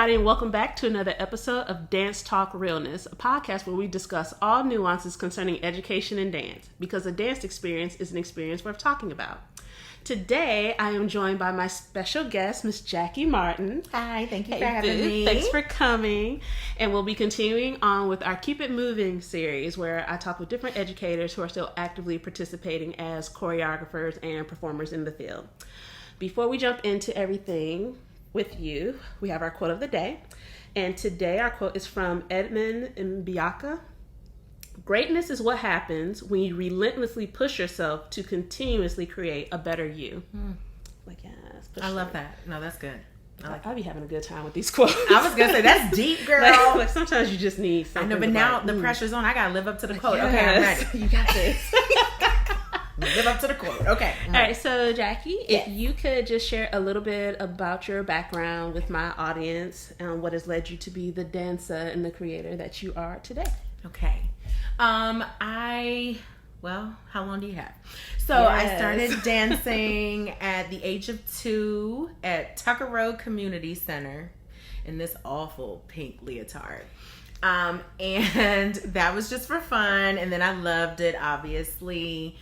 everybody, and welcome back to another episode of Dance Talk Realness, a podcast where we discuss all nuances concerning education and dance, because a dance experience is an experience worth talking about. Today, I am joined by my special guest, Miss Jackie Martin. Hi, thank you for having me. Thanks for coming. And we'll be continuing on with our Keep It Moving series, where I talk with different educators who are still actively participating as choreographers and performers in the field. Before we jump into everything with you, we have our quote of the day. And today our quote is from Edmund Mbiaka. Greatness is what happens when you relentlessly push yourself to continuously create a better you. Like, yes. I love that. No, that's good. I'll be having a good time with these quotes. I was going to say, that's deep, girl. like sometimes you just need something. I know, but now the pressure's on. I got to live up to the quote. Yes. Okay, I'm ready. You got this. Live up to the quote. Okay. All right, so Jackie, if you could just share a little bit about your background with my audience and what has led you to be the dancer and the creator that you are today. Okay. How long do you have? So I started dancing at the age of 2 at Tucker Road Community Center in this awful pink leotard. And that was just for fun. And then I loved it, obviously,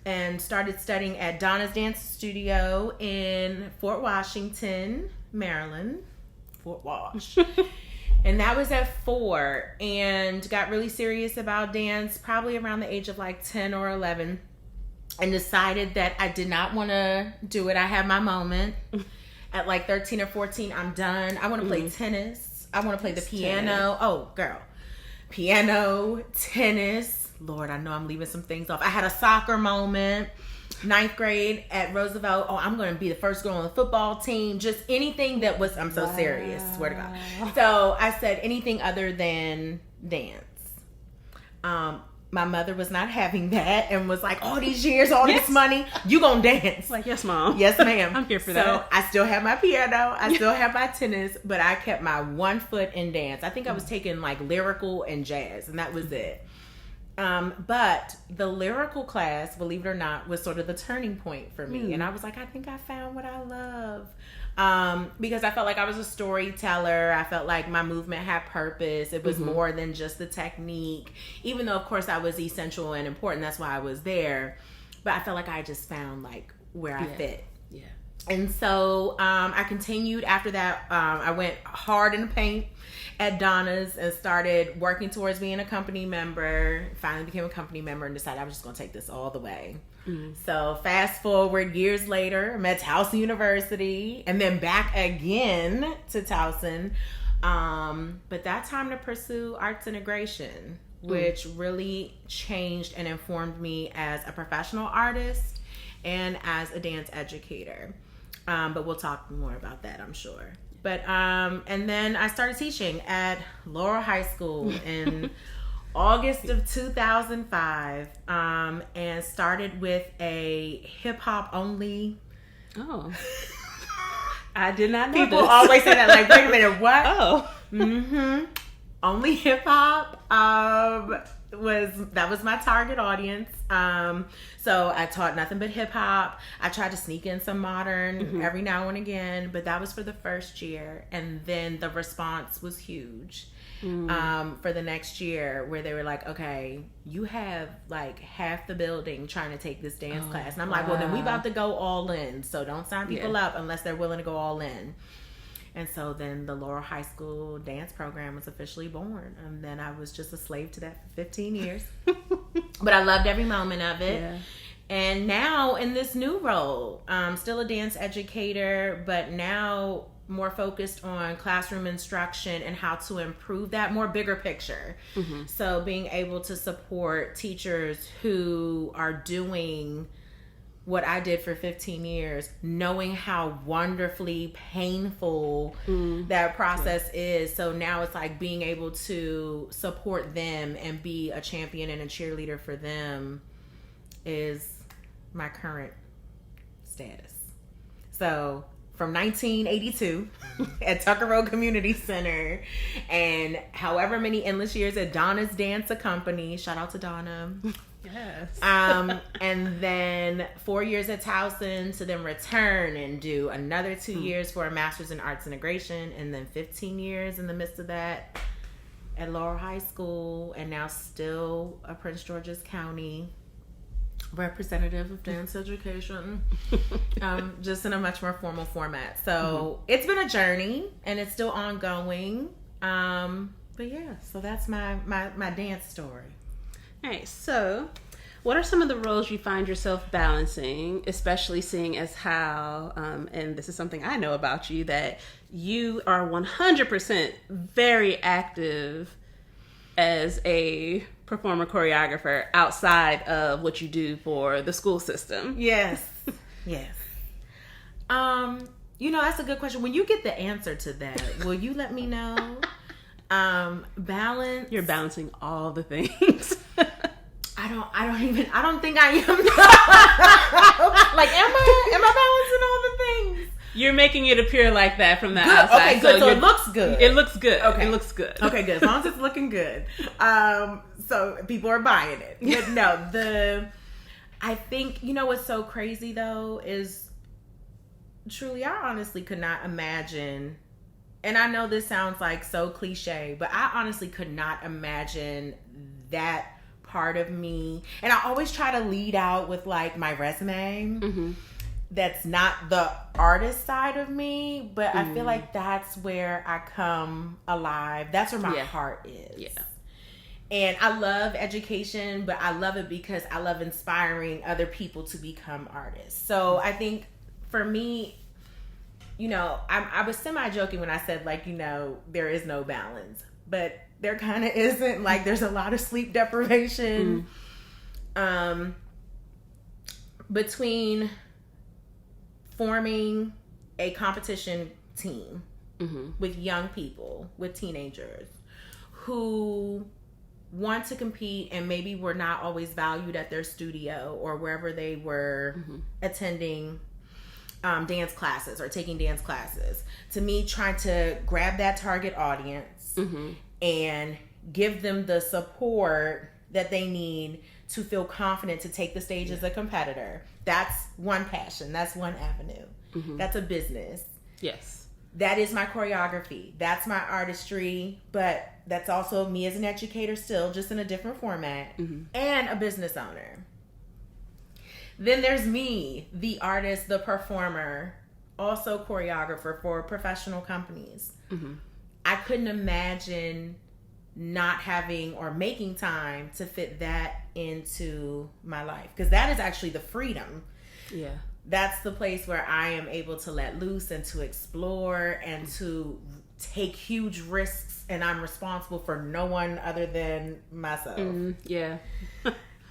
and started studying at Donna's Dance Studio in Fort Washington, Maryland. Fort Wash. And that was at 4, and got really serious about dance probably around the age of like 10 or 11, and decided that I did not want to do it. I had my moment. At like 13 or 14, I'm done. I want to play tennis. I want to play the piano. Tennis. Oh, girl. Piano, tennis. Lord, I know I'm leaving some things off. I had a soccer moment. 9th grade at Roosevelt. Oh, I'm going to be the first girl on the football team. Just anything that was, I'm so serious, swear to God. So I said anything other than dance. My mother was not having that and was like, all these years, all this money, you gonna dance. Like, yes, Mom. Yes, ma'am. I'm here for that. So I still have my piano. I still have my tennis, but I kept my one foot in dance. I think I was taking like lyrical and jazz, and that was it. But the lyrical class, believe it or not, was sort of the turning point for me. And I was like, I think I found what I love. Because I felt like I was a storyteller. I felt like my movement had purpose. It was more than just the technique, even though of course I was essential and important. That's why I was there. But I felt like I just found like where I fit. Yeah. And so, I continued after that. I went hard in the paint at Donna's and started working towards being a company member. Finally became a company member and decided I was just going to take this all the way. So fast forward years later, I'm at Towson University and then back again to Towson. But that time to pursue arts integration, which really changed and informed me as a professional artist and as a dance educator. But we'll talk more about that, I'm sure. But and then I started teaching at Laurel High School in August of 2005, and started with a hip hop only. Oh, I did not know. People always say that, like, wait a minute, what? Oh, Only hip hop. That was my target audience. So I taught nothing but hip hop. I tried to sneak in some modern every now and again, but that was for the first year. And then the response was huge for the next year, where they were like, okay, you have like half the building trying to take this dance class. And I'm like, well, then we about to go all in. So don't sign people up unless they're willing to go all in. And so then the Laurel High School dance program was officially born. And then I was just a slave to that for 15 years. But I loved every moment of it. Yeah. And now in this new role, I'm still a dance educator, but now more focused on classroom instruction and how to improve that, more bigger picture. So being able to support teachers who are doing what I did for 15 years, knowing how wonderfully painful that process is. So now it's like being able to support them and be a champion and a cheerleader for them is my current status. So from 1982 at Tucker Road Community Center, and however many endless years at Donna's Dance Company, shout out to Donna, Yes. And then 4 years at Towson to then return and do another 2 years for a master's in arts integration, and then 15 years in the midst of that at Laurel High School, and now still a Prince George's County representative of dance education, just in a much more formal format. So it's been a journey and it's still ongoing. But yeah, so that's my dance story. All right, so what are some of the roles you find yourself balancing, especially seeing as how, and this is something I know about you, that you are 100% very active as a performer choreographer outside of what you do for the school system? Yes. Yes. That's a good question. When you get the answer to that, will you let me know? Balance. You're balancing all the things. I don't think I am. Like, am I balancing all the things? You're making it appear like that from the outside. Okay, good. So it looks good. It looks good. Okay. It looks good. Okay, good. As long as it's looking good. So people are buying it. But no, I think, what's so crazy though is truly, I honestly could not imagine, and I know this sounds like so cliche, but I honestly could not imagine that part of me. And I always try to lead out with like my resume. That's not the artist side of me, but I feel like that's where I come alive. That's where my heart is. Yeah. And I love education, but I love it because I love inspiring other people to become artists. So I think for me, I was semi-joking when I said, like, there is no balance, but there kind of isn't. Like, there's a lot of sleep deprivation between forming a competition team with young people, with teenagers who want to compete and maybe were not always valued at their studio or wherever they were attending dance classes or taking dance classes. To me, trying to grab that target audience and give them the support that they need to feel confident to take the stage as a competitor. That's one passion. That's one avenue. That's a business. Yes. That is my choreography. That's my artistry. But that's also me as an educator still, just in a different format, and a business owner. Then there's me, the artist, the performer, also choreographer for professional companies. I couldn't imagine not having or making time to fit that into my life, because that is actually the freedom. Yeah. That's the place where I am able to let loose and to explore and to take huge risks, and I'm responsible for no one other than myself. Yeah.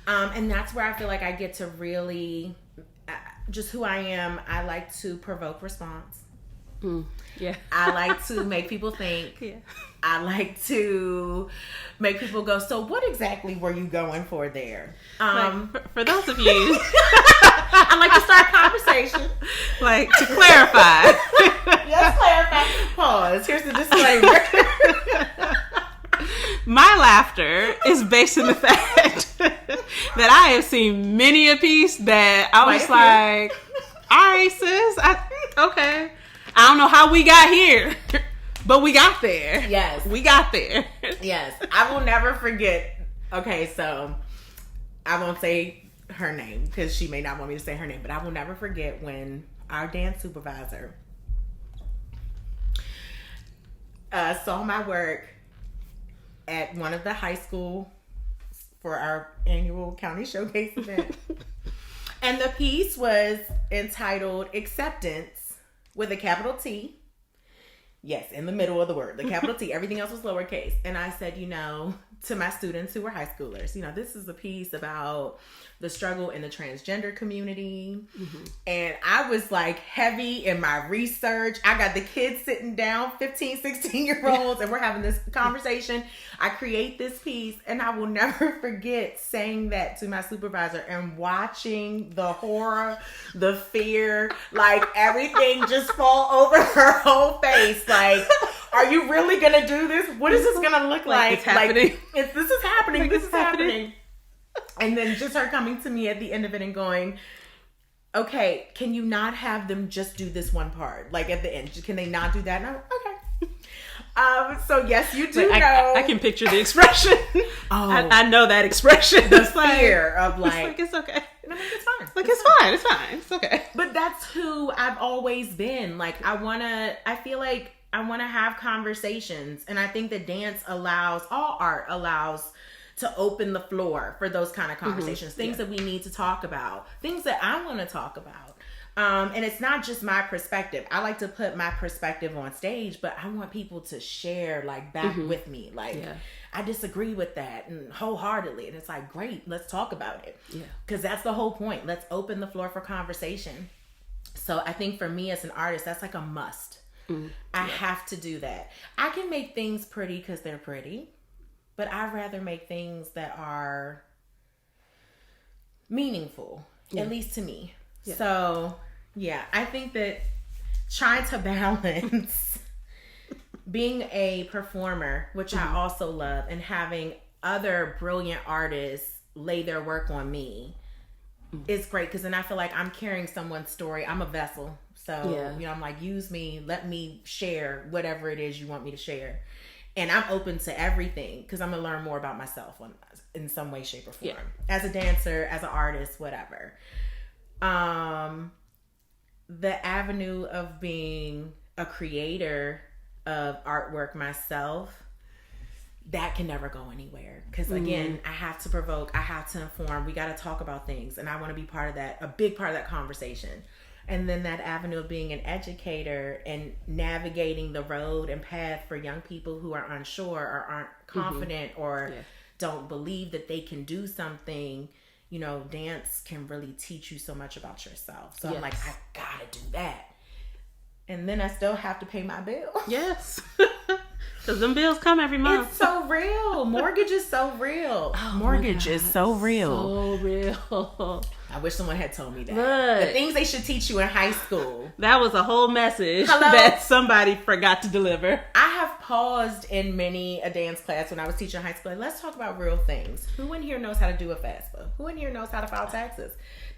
And that's where I feel like I get to really just who I am. I like to provoke response. Yeah. I like to make people think. Yeah. I like to make people go, so what exactly were you going for there? For those of you, I like to start conversation. Like, to clarify. Yes, clarify. Pause. Here's the disclaimer. My laughter is based on the fact that I have seen many a piece that I was like, all right, sis, okay. I don't know how we got here, but we got there. Yes. We got there. Yes. I will never forget. Okay, so I won't say her name because she may not want me to say her name, but I will never forget when our dance supervisor saw my work at one of the high school for our annual county showcase event. And the piece was entitled Acceptance with a capital T. Yes, in the middle of the word, the capital T. Everything else was lowercase. And I said, to my students who were high schoolers, this is a piece about the struggle in the transgender community. And I was like heavy in my research. I got the kids sitting down, 15, 16-year-olds, and we're having this conversation. I create this piece, and I will never forget saying that to my supervisor and watching the horror, the fear, like everything just fall over her whole face. Like, are you really gonna do this? What is this gonna look like? It's happening. This is happening. This is happening. And then just her coming to me at the end of it and going, okay, can you not have them just do this one part? Like at the end, can they not do that? And I'm like, okay. So yes, you do know. I can picture the expression. Oh, I know that expression. The fear of like, it's okay. And I'm like, it's fine. Like it's fine. It's okay. But that's who I've always been. Like I feel like I want to have conversations, and I think that dance allows, all art allows, to open the floor for those kind of conversations, things that we need to talk about, things that I want to talk about. And it's not just my perspective. I like to put my perspective on stage, but I want people to share like back with me. Like, I disagree with that and wholeheartedly. And it's like, great, let's talk about it. Yeah. Because that's the whole point. Let's open the floor for conversation. So I think for me as an artist, that's like a must. I have to do that. I can make things pretty because they're pretty, but I'd rather make things that are meaningful, at least to me. Yeah. So, yeah, I think that trying to balance being a performer, which I also love, and having other brilliant artists lay their work on me is great, because then I feel like I'm carrying someone's story. I'm a vessel. So, you know, I'm like, use me, let me share whatever it is you want me to share. And I'm open to everything because I'm going to learn more about myself in some way, shape, or form. Yeah. As a dancer, as an artist, whatever. The avenue of being a creator of artwork myself, that can never go anywhere. Because again, I have to provoke, I have to inform, we got to talk about things. And I want to be part of that, a big part of that conversation. And then that avenue of being an educator and navigating the road and path for young people who are unsure or aren't confident or don't believe that they can do something. You know, dance can really teach you so much about yourself. So I'm like, I gotta do that. And then I still have to pay my bill. Yes. Because them bills come every month. It's so real. Mortgage is so real. Oh, mortgage is so real. So real. I wish someone had told me that. Look, the things they should teach you in high school. That was a whole message that somebody forgot to deliver. I have paused in many a dance class when I was teaching high school. Like, let's talk about real things. Who in here knows how to do a FAFSA? Who in here knows how to file taxes?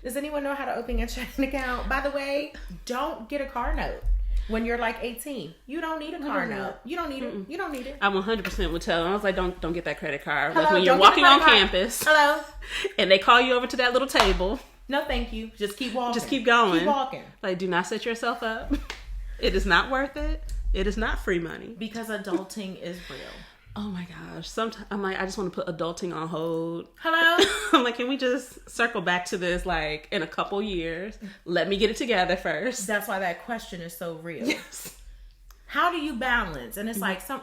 Does anyone know how to open a checking account? By the way, don't get a car note. When you're like 18, you don't need a car note. You don't need it. You don't need it. I 100% would tell them. I was like, don't get that credit card. Hello, like when you're walking on campus. Hello. And they call you over to that little table. No, thank you. Just keep walking. Just keep going. Keep walking. Like, do not set yourself up. It is not worth it. It is not free money. Because adulting is real. Oh my gosh. Sometimes I'm like, I just want to put adulting on hold. Hello? I'm like, can we just circle back to this like in a couple years? Let me get it together first. That's why that question is so real. Yes. How do you balance? And it's like, I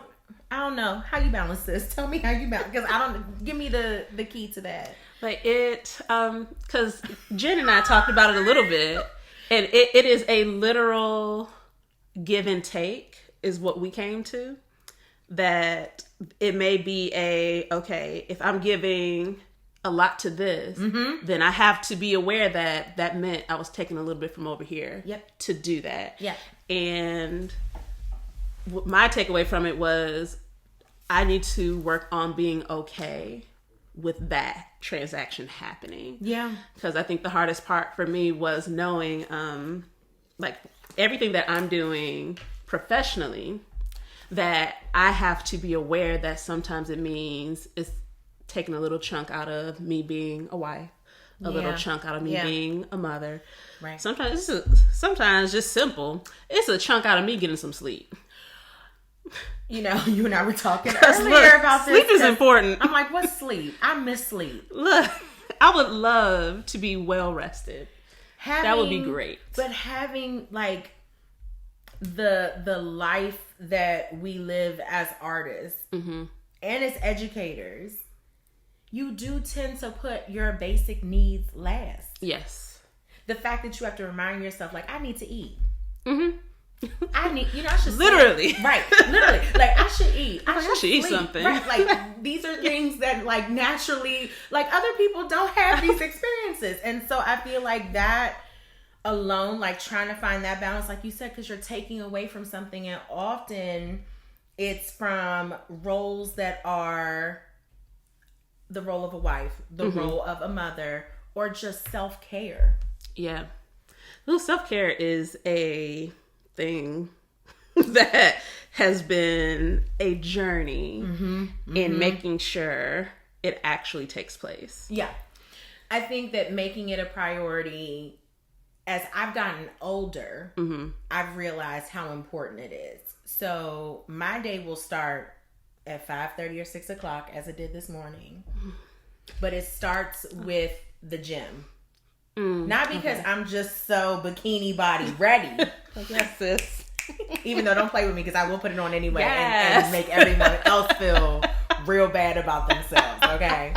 don't know. How you balance this? Tell me how you balance. Because give me the key to that. Like because Jen and I talked about it a little bit. And it is a literal give and take is what we came to. That it may be okay, if I'm giving a lot to this, then I have to be aware that meant I was taking a little bit from over here to do that. Yeah. And my takeaway from it was I need to work on being okay with that transaction happening. Yeah. Because I think the hardest part for me was knowing like everything that I'm doing professionally, that I have to be aware that sometimes it means it's taking a little chunk out of me being a wife, a little chunk out of me being a mother. Right. Sometimes just simple. It's a chunk out of me getting some sleep. You know, you and I were talking earlier about this. Sleep is important. I'm like, what's sleep? I miss sleep. Look, I would love to be well rested. That would be great. But having like the life that we live as artists and as educators, you do tend to put your basic needs last. Yes. The fact that you have to remind yourself, like, I need to eat. I need, I should literally. Right. Literally. Like, I should eat. I should eat something. Right. Like, these are things that, like, naturally, like, other people don't have these experiences. And so I feel like that alone, like trying to find that balance, like you said, because you're taking away from something, and often it's from roles that are the role of a wife, the role of a mother, or just self-care. Yeah. Well, self-care is a thing that has been a journey in making sure it actually takes place. Yeah. I think that making it a priority, as I've gotten older, I've realized how important it is. So my day will start at 5:30 or 6 o'clock, as it did this morning. But it starts with the gym. Not because I'm just so bikini body ready. Yes, sis. Even though don't play with me, because I will put it on anyway and make everyone else feel real bad about themselves. Okay.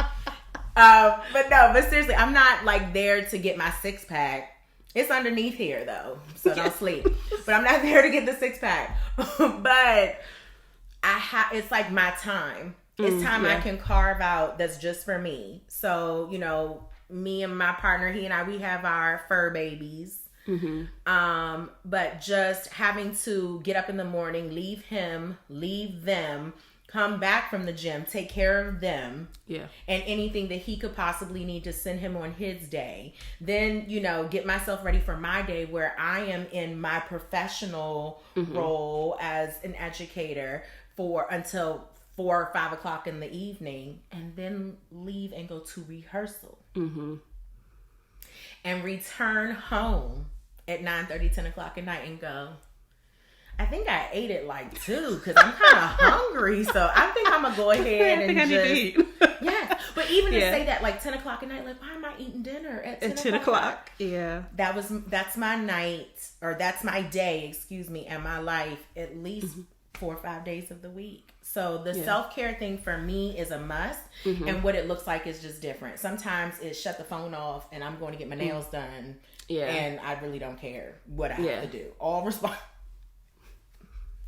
But seriously, I'm not like there to get my 6-pack. It's underneath here though, so don't sleep. But I'm not there to get the 6-pack. But it's like my time. It's time I can carve out that's just for me. So, you know, me and my partner, he and I, we have our fur babies. But just having to get up in the morning, leave him, leave them, come back from the gym, take care of them, and anything that he could possibly need to send him on his day. Then, you know, get myself ready for my day where I am in my professional role as an educator until 4 or 5 o'clock in the evening, and then leave and go to rehearsal. And return home at 9:30, 10 o'clock at night and go, I think I ate it like 2 because I'm kind of hungry. So I think I'm going to go ahead and just... Yeah. But even to say that like 10 o'clock at night, like, why am I eating dinner at 10 o'clock? Yeah. That's my night, or that's my day, and my life at least 4 or 5 days of the week. So the self-care thing for me is a must. And what it looks like is just different. Sometimes it's shut the phone off and I'm going to get my nails done. And I really don't care what I have to do. All respond.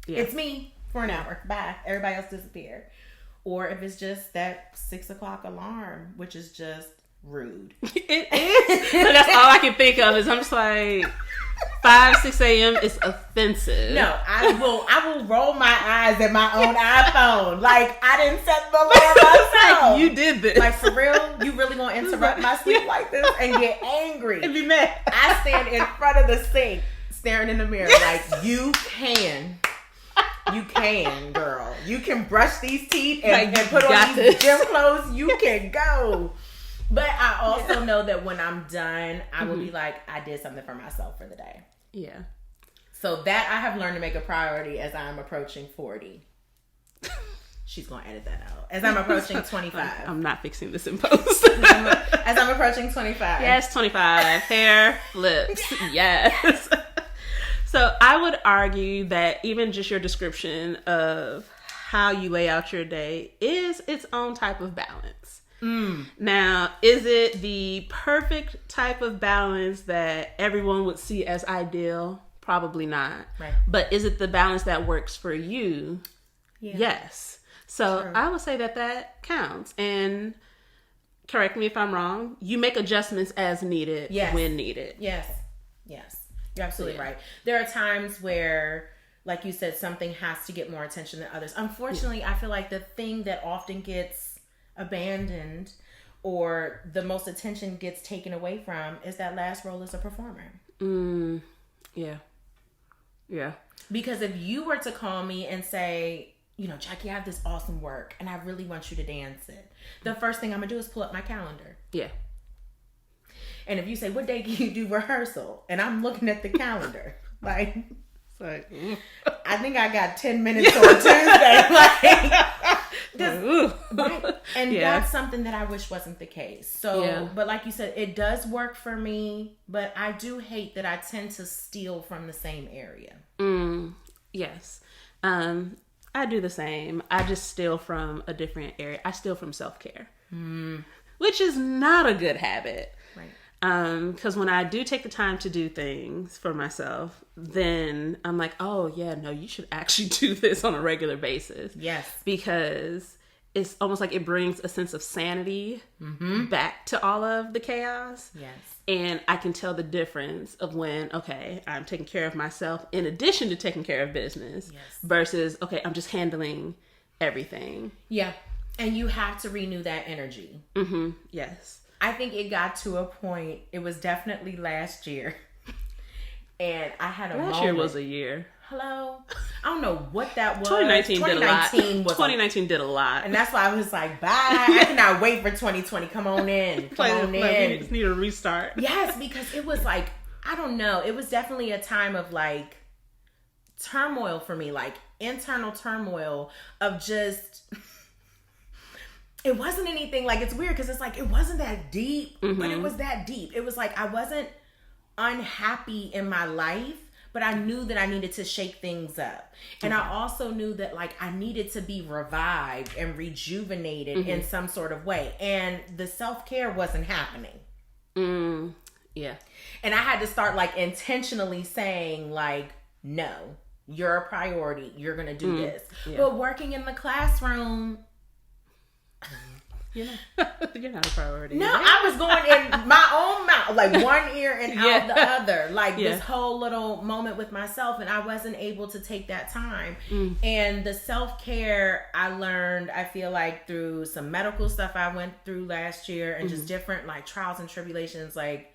It's me for an hour. Bye. Everybody else disappear. Or if it's just that 6 o'clock alarm, which is just rude. It is. So that's all I can think of is I'm just like 5, 6 a.m. is offensive. No, I will roll my eyes at my own iPhone. Like, I didn't set the alarm myself. Like, you did this. Like, for real? You really gonna interrupt my sleep like this and get angry? And be mad. I stand in front of the sink, staring in the mirror like, you can, girl. You can brush these teeth and put on these gym clothes. You can go. But I also know that when I'm done, I will be like, I did something for myself for the day. Yeah. So that I have learned to make a priority as I'm approaching 40. She's going to edit that out. As I'm approaching 25. I'm not fixing this in post. As I'm approaching 25. Yes, 25. Hair, lips. Yes. So I would argue that even just your description of how you lay out your day is its own type of balance. Now, is it the perfect type of balance that everyone would see as ideal? Probably not. Right. But is it the balance that works for you? Yeah. Yes. So true. I would say that counts. And correct me if I'm wrong, you make adjustments as needed when needed. Yes. You're absolutely right. There are times where, like you said, something has to get more attention than others. Unfortunately, I feel like the thing that often gets abandoned or the most attention gets taken away from is that last role as a performer. Yeah. Because if you were to call me and say, you know, Jackie, I have this awesome work and I really want you to dance it, the first thing I'm going to do is pull up my calendar. Yeah. And if you say, what day can you do rehearsal? And I'm looking at the calendar, like, I think I got 10 minutes on Tuesday. And that's something that I wish wasn't the case. So, but like you said, it does work for me, but I do hate that I tend to steal from the same area. Yes. I do the same. I just steal from a different area. I steal from self-care, which is not a good habit. Right. Because when I do take the time to do things for myself, then I'm like, oh yeah, no, you should actually do this on a regular basis. Yes. Because it's almost like it brings a sense of sanity back to all of the chaos. Yes. And I can tell the difference of when, okay, I'm taking care of myself in addition to taking care of business versus, okay, I'm just handling everything. Yeah. And you have to renew that energy. Mm-hmm. Yes. I think it got to a point, it was definitely last year. And I had a moment. Last year was a year. Hello? I don't know what that was. 2019 did a lot. And that's why I was like, bye. I cannot wait for 2020. Come on in. Come on in. We just need a restart. Yes, because it was like, I don't know. It was definitely a time of like turmoil for me. Like internal turmoil of just... It wasn't anything like, it's weird because it's like, it wasn't that deep, but it was that deep. It was like, I wasn't unhappy in my life, but I knew that I needed to shake things up. And I also knew that like, I needed to be revived and rejuvenated in some sort of way. And the self-care wasn't happening. Yeah. And I had to start like intentionally saying like, no, you're a priority. You're going to do this. Yeah. But working in the classroom... You're not a priority. No, I was going in my own mouth, like one ear and out the other, like this whole little moment with myself, and I wasn't able to take that time. And the self-care I learned, I feel like through some medical stuff I went through last year and just different like trials and tribulations, like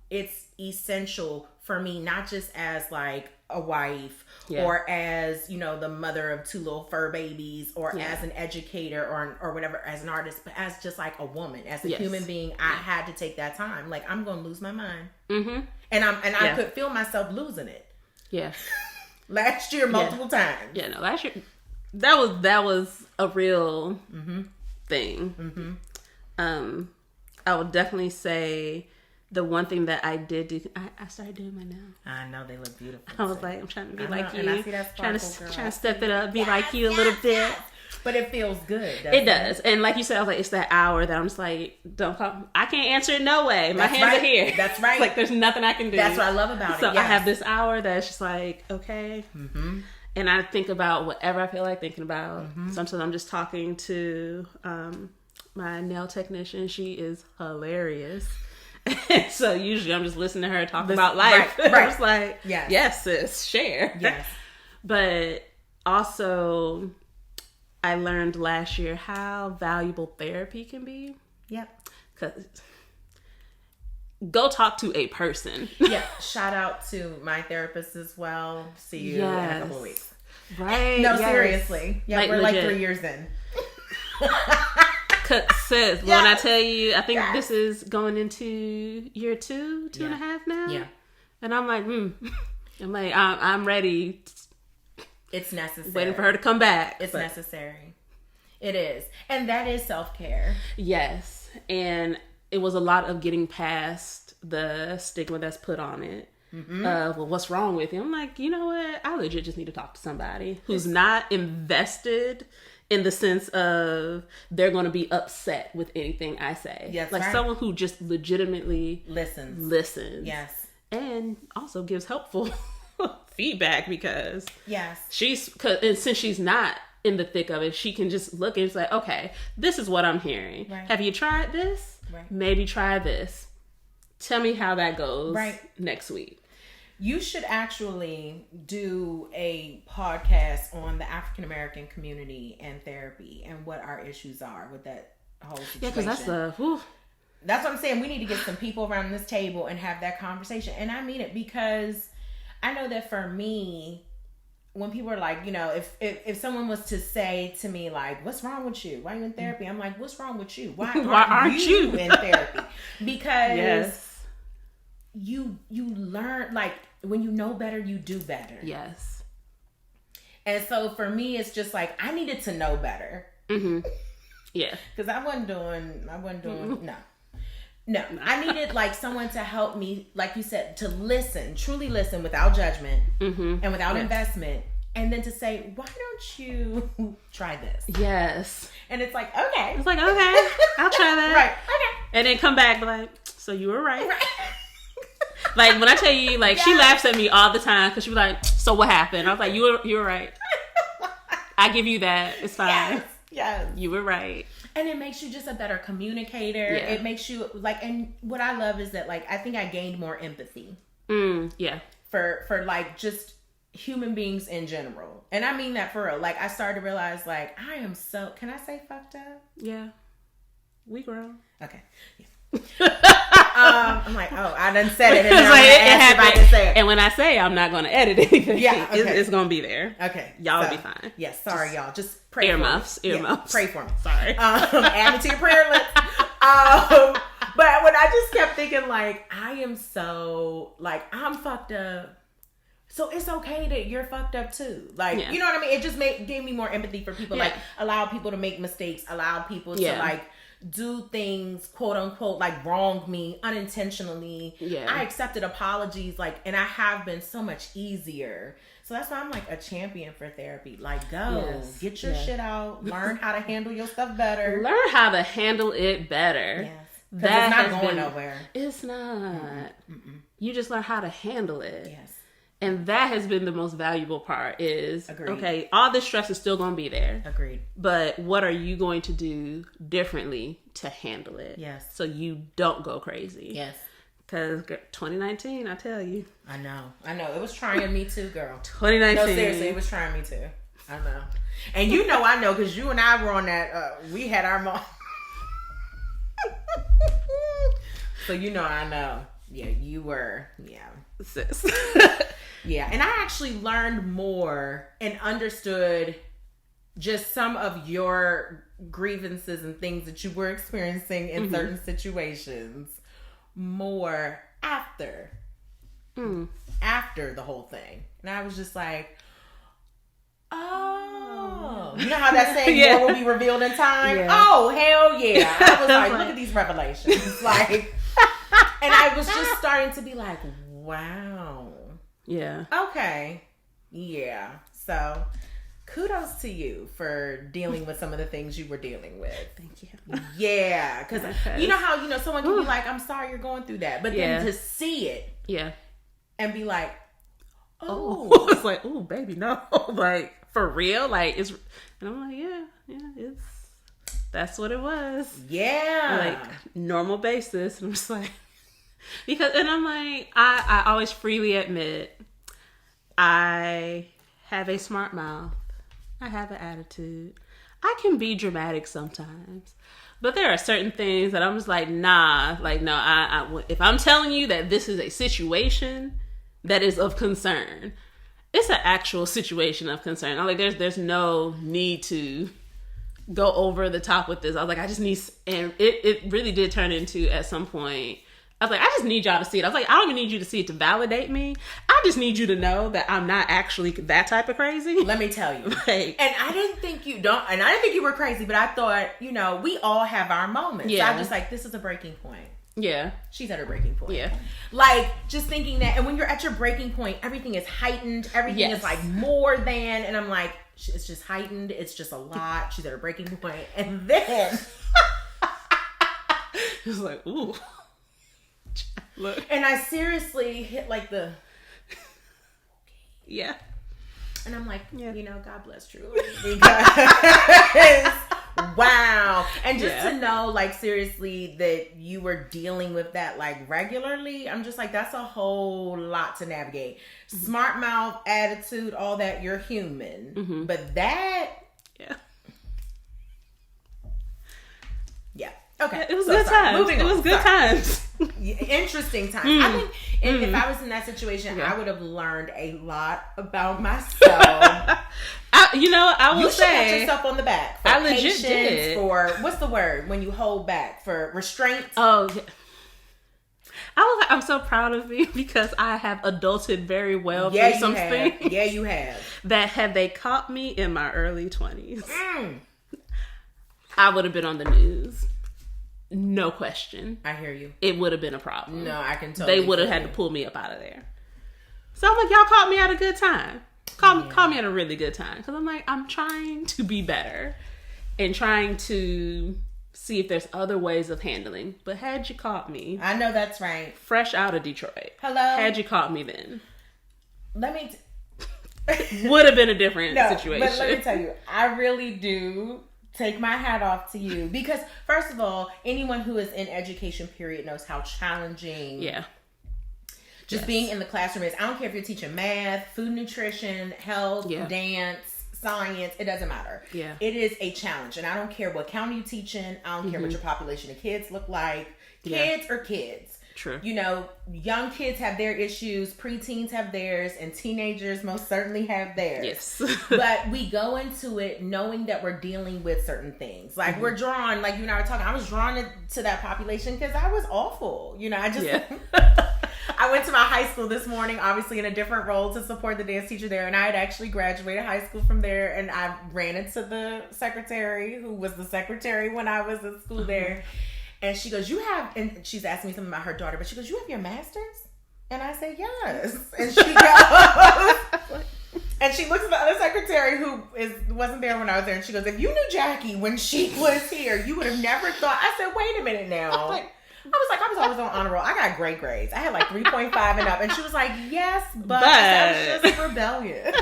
it's essential for me, not just as like a wife or as, you know, the mother of 2 little fur babies or as an educator or whatever, as an artist, but as just like a woman, as a human being, I had to take that time. Like, I'm going to lose my mind. And I could feel myself losing it. Yeah. Last year, multiple times. Yeah, no, last year, that was a real thing. I would definitely say the one thing that I did do, I started doing my nails. I know, they look beautiful. I was like, I'm trying to be like you. And I see that sparkle, trying to step it up, be like you a little bit. But it feels good. It does. And like you said, I was like, it's that hour that I'm just like, don't call. I can't answer it no way. My hands are here. That's right. It's like, there's nothing I can do. That's what I love about it. So I have this hour that's just like, okay. And I think about whatever I feel like thinking about. Sometimes I'm just talking to my nail technician. She is hilarious. So usually I'm just listening to her talk about life. Right. I was like, yes, sis, share. Yes. But also, I learned last year how valuable therapy can be. Yep. Because go talk to a person. Shout out to my therapist as well. See you in a couple of weeks. Right. No, seriously. Yeah, like, we're legit. Like 3 years in. Sis, when I tell you, I think this is going into year 2 and a half now. Yeah. And I'm like, I'm ready. It's necessary. Waiting for her to come back. It's necessary. It is. And that is self-care. Yes. And it was a lot of getting past the stigma that's put on it. Well, what's wrong with you? I'm like, you know what? I legit just need to talk to somebody who's not invested in the sense of they're going to be upset with anything I say. Yes, like someone who just legitimately listens. Yes. And also gives helpful feedback because since she's not in the thick of it, she can just look and say, okay, this is what I'm hearing. Right. Have you tried this? Right. Maybe try this. Tell me how that goes next week. You should actually do a podcast on the African American community and therapy and what our issues are with that whole situation. Yeah, because that's what I'm saying. We need to get some people around this table and have that conversation. And I mean it because I know that for me, when people are like, you know, if someone was to say to me like, what's wrong with you? Why are you in therapy? I'm like, what's wrong with you? Why aren't you in therapy? Because you learn, like, when you know better, you do better. Yes. And so for me, it's just like, I needed to know better. Yeah. Because I wasn't doing, No. I needed like someone to help me, like you said, to listen, truly listen without judgment and without investment. And then to say, why don't you try this? Yes. And it's like, okay. It's like, okay, I'll try that. Right. Okay. And then come back like, so you were right. Like when I tell you, like she laughs at me all the time because she was like, so what happened? I was like, you were right. I give you that. It's fine. Yes. You were right. And it makes you just a better communicator. Yeah. It makes you like, and what I love is that like, I think I gained more empathy. Yeah. For like just human beings in general. And I mean that for real. Like, I started to realize, like, I am so, can I say fucked up? Yeah. We grown. Okay. Yeah. I'm like, oh, I done said it. And then like, it happened. Say it. And when I say I'm not going to edit anything, yeah, okay. it's going to be there. Okay. Y'all will be fine. Yes. Yeah, sorry, y'all. Just pray for me. Earmuffs. Yeah, pray for me. Sorry. Add me to your prayer list. But when I just kept thinking, like, I am so, like, I'm fucked up. So it's okay that you're fucked up too. Like, you know what I mean? It just gave me more empathy for people. Like, allow people to make mistakes. Allow people to, like, do things, quote unquote, like, wrong me unintentionally. Yeah. I accepted apologies, like, and I have been so much easier. So that's why I'm, like, a champion for therapy. Like, go. Get your shit out. Learn how to handle your stuff better. Learn how to handle it better. Yes. Because it's not going nowhere. It's not. Mm-mm. You just learn how to handle it. Yes. And that has been the most valuable part is, okay, all this stress is still going to be there. Agreed. But what are you going to do differently to handle it? Yes. So you don't go crazy. Yes. Because 2019, I tell you. I know. It was trying me too, girl. 2019. No, seriously, it was trying me too. I know. And you know I know because you and I were on that, we had our mom. So you know I know. Yeah, you were. Yeah. Sis. Yeah, and I actually learned more and understood just some of your grievances and things that you were experiencing in certain situations more after the whole thing. And I was just like, oh. You know how that saying, more will be revealed in time? Yeah. Oh, hell yeah. I was like, look at these revelations. Like, and I was just starting to be like, wow. Yeah. Okay. Yeah. So, kudos to you for dealing with some of the things you were dealing with. Thank you. Yeah. Because you know how, someone can be like, I'm sorry you're going through that. But then to see it. Yeah. And be like, oh. It's like, oh, baby, no. Like, for real? Like, it's, and I'm like, that's what it was. Yeah. Like, normal basis. And I'm just like, and I'm like, I always freely admit I have a smart mouth. I have an attitude. I can be dramatic sometimes. But there are certain things that I'm just like, nah. Like, no, if I'm telling you that this is a situation that is of concern, it's an actual situation of concern. I'm like, there's no need to go over the top with this. I was like, I just need, and it really did turn into, at some point, I was like, I just need y'all to see it. I was like, I don't even need you to see it to validate me. I just need you to know that I'm not actually that type of crazy. Let me tell you. Like, and I didn't think you were crazy, but I thought, we all have our moments. Yeah. So I'm just like, this is a breaking point. Yeah. She's at her breaking point. Yeah. Like, just thinking that, and when you're at your breaking point, everything is heightened. Everything is like more than, and I'm like, it's just heightened. It's just a lot. She's at her breaking point. And then. It was like, ooh. Look. And I seriously hit like the. Yeah. And I'm like, God bless truly. Because. Wow. And just to know, like, seriously, that you were dealing with that, like, regularly, I'm just like, that's a whole lot to navigate. Smart mouth, attitude, all that, you're human. Mm-hmm. But that... Yeah. Okay. It was good times. Moving on. It was good times. Interesting times. I think if I was in that situation, I would have learned a lot about myself. I will say, pat yourself on the back. For I legit did. For what's the word when you hold back? For restraint. Oh, yeah. I'm so proud of me because I have adulted very well through some things. Yeah, you have. That had they caught me in my early 20s, I would have been on the news. No question. I hear you. It would have been a problem. No, I can totally. They would have had to pull me up out of there. So I'm like, y'all caught me at a good time. Call me at a really good time. Because I'm like, I'm trying to be better. And trying to see if there's other ways of handling. But had you caught me. I know that's right. Fresh out of Detroit. Hello. Had you caught me then. Let me. Would have been a different situation. But let me tell you, I really do take my hat off to you. Because, first of all, anyone who is in education, period, knows how challenging Just being in the classroom is, I don't care if you're teaching math, food, nutrition, health, dance, science, it doesn't matter. Yeah. It is a challenge. And I don't care what county you teach in. I don't care what your population of kids look like. Kids are kids. True. You know, young kids have their issues, preteens have theirs, and teenagers most certainly have theirs. Yes. But we go into it knowing that we're dealing with certain things. Like we're drawn, like you and I were talking, I was drawn to that population because I was awful. You know, I just, I went to my high school this morning, obviously in a different role to support the dance teacher there. And I had actually graduated high school from there. And I ran into the secretary who was the secretary when I was at school there. And she goes, and she's asking me something about her daughter, but she goes, you have your master's? And I say, yes. And she goes, and she looks at the other secretary who wasn't there when I was there. And she goes, if you knew Jackie when she was here, you would have never thought. I said, wait a minute now. I was always on honor roll. I got great grades. I had like 3.5 and up. And she was like, yes, but. I was just rebellious.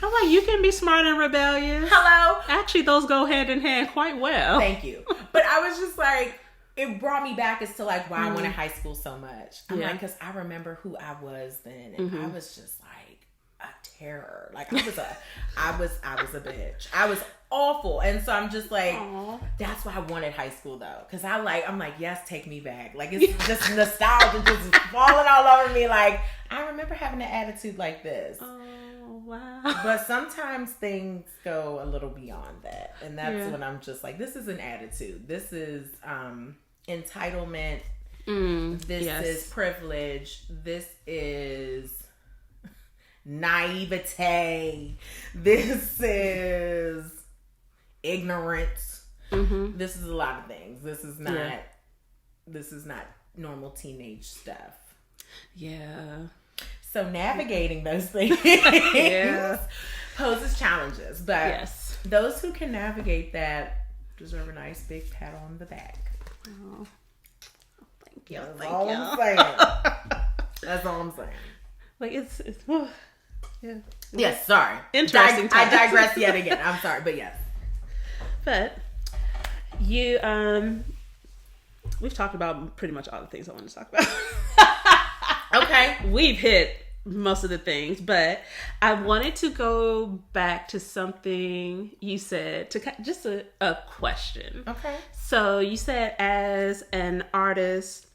I'm like, you can be smart and rebellious. Hello? Actually, those go hand in hand quite well. Thank you. But I was just like, it brought me back as to like why I wanted high school so much. I'm like, because I remember who I was then, and I was just like a terror. Like I was a bitch. I was awful, and so I'm just like, that's why I wanted high school though, because I'm like, yes, take me back. Like it's just nostalgia, just falling all over me. Like I remember having an attitude like this. Wow. But sometimes things go a little beyond that. And that's when I'm just like, this is an attitude. This is entitlement. This is privilege. This is naivete. This is ignorance. This is a lot of things. This is not normal teenage stuff. Yeah. So navigating those things poses challenges. But those who can navigate that deserve a nice big pat on the back. Oh, thank you. That's all I'm saying. That's all I'm saying. Like it's Yes, sorry. Interesting. I digress yet again. I'm sorry, but yes. But you we've talked about pretty much all the things I want to talk about. Okay. We've hit most of the things, but I wanted to go back to something you said, to just a question. Okay. So you said as an artist,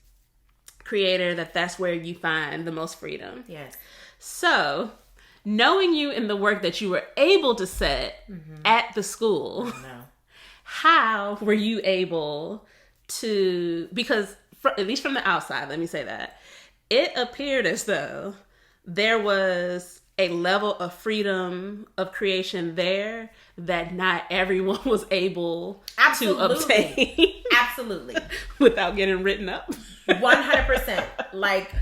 creator, that's where you find the most freedom. Yes. So knowing you in the work that you were able to set at the school, how were you able to, because at least from the outside, let me say that, it appeared as though there was a level of freedom of creation there that not everyone was able to obtain. Absolutely. Without getting written up. 100%. Like,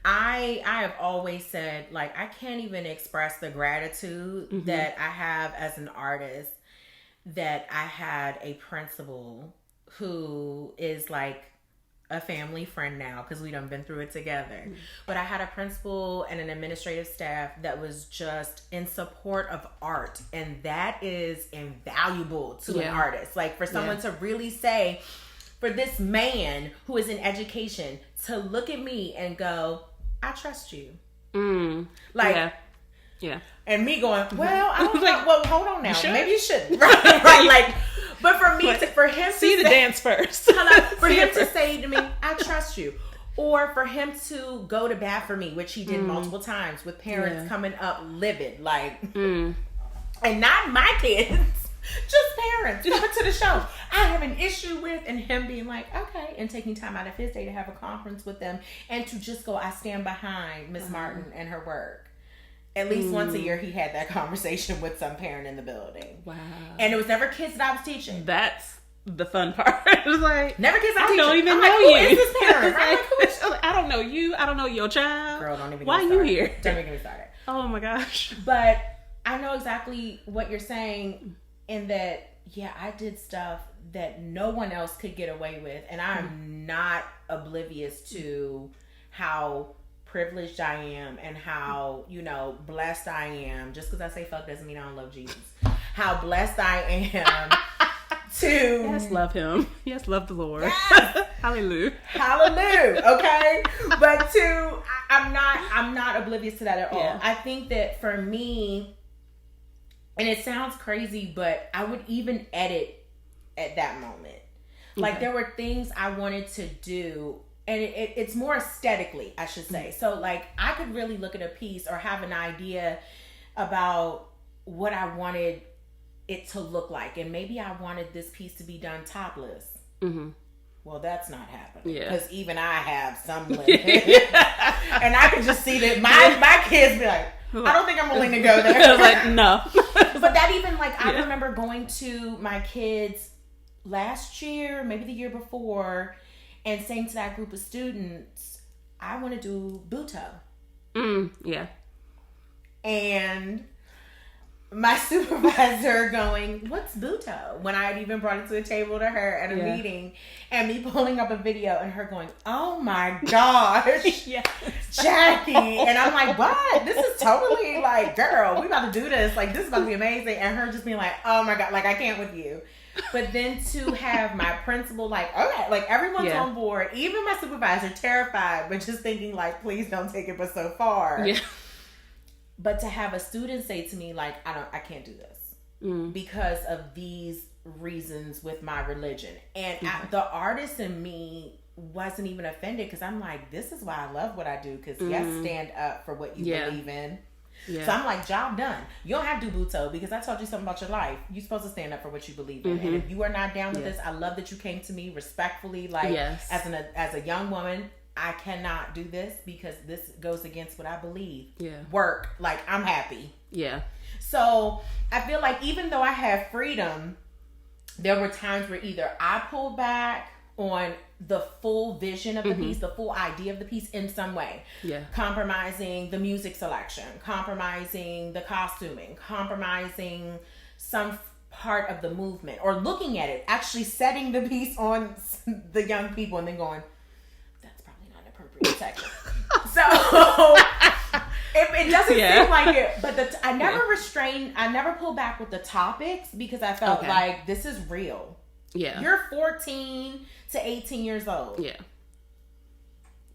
I have always said, like, I can't even express the gratitude that I have as an artist, that I had a principal who is like a family friend now, because we done been through it together. But I had a principal and an administrative staff that was just in support of art, and that is invaluable to an artist. Like, for someone to really say, for this man who is in education to look at me and go, I trust you. Like, and me going, well, I don't know. Well, hold on now. Maybe you shouldn't. Right. Like, but for him to see the dance first. For him to say to me, I trust you. Or for him to go to bat for me, which he did multiple times with parents coming up livid. Like, and not my kids, just parents coming to the show. I have an issue with, and him being like, okay, and taking time out of his day to have a conference with them and to just go, I stand behind Miss Martin and her work. At least once a year, he had that conversation with some parent in the building. Wow. And it was never kids that I was teaching. That's the fun part. It was like, never kids I don't even know you. Who is this parent? I don't know you. I don't know your child. Girl, don't even Why get me started. You here? Don't even get me started. Oh my gosh. But I know exactly what you're saying in that, I did stuff that no one else could get away with. And I'm not oblivious to how privileged I am and how, blessed I am. Just because I say fuck doesn't mean I don't love Jesus. How blessed I am to... Yes, love him. Yes, love the Lord. Yes. Hallelujah. Hallelujah. Okay? But I'm not oblivious to that at all. Yeah. I think that for me, and it sounds crazy, but I would even edit at that moment. Like there were things I wanted to do, and it's more aesthetically, I should say. So like I could really look at a piece or have an idea about what I wanted it to look like, and maybe I wanted this piece to be done topless. Mm-hmm. Well, that's not happening because even I have some limit, and I could just see that my kids be like, I don't think I'm willing to go there. I was like, no. But that even like I remember going to my kids last year, maybe the year before, and saying to that group of students, I want to do Buto. Yeah. And my supervisor going, what's Buto? When I had even brought it to the table to her at a meeting, and me pulling up a video and her going, oh my gosh, Jackie. And I'm like, what? This is totally like, girl, we about to do this. Like, this is about to be amazing. And her just being like, oh my God, like, I can't with you. But then to have my principal like, okay, like everyone's on board, even my supervisor terrified, but just thinking like, please don't take it but so far. Yeah. But to have a student say to me like, I can't do this because of these reasons with my religion. And the artist in me wasn't even offended because I'm like, this is why I love what I do, because stand up for what you believe in. Yeah. So I'm like, job done. You don't have to do Buto because I told you something about your life. You're supposed to stand up for what you believe in. And if you are not down with this, I love that you came to me respectfully. Like as a young woman, I cannot do this because this goes against what I believe. Yeah. Work. Like, I'm happy. Yeah. So I feel like even though I have freedom, there were times where either I pulled back on the full vision of the piece, the full idea of the piece in some way. Yeah. Compromising the music selection, compromising the costuming, compromising some part of the movement, or looking at it, actually setting the piece on the young people and then going, that's probably not appropriate section. So it doesn't seem like it, but I never pulled back with the topics because I felt like this is real. Yeah. You're 14 to 18 years old. Yeah.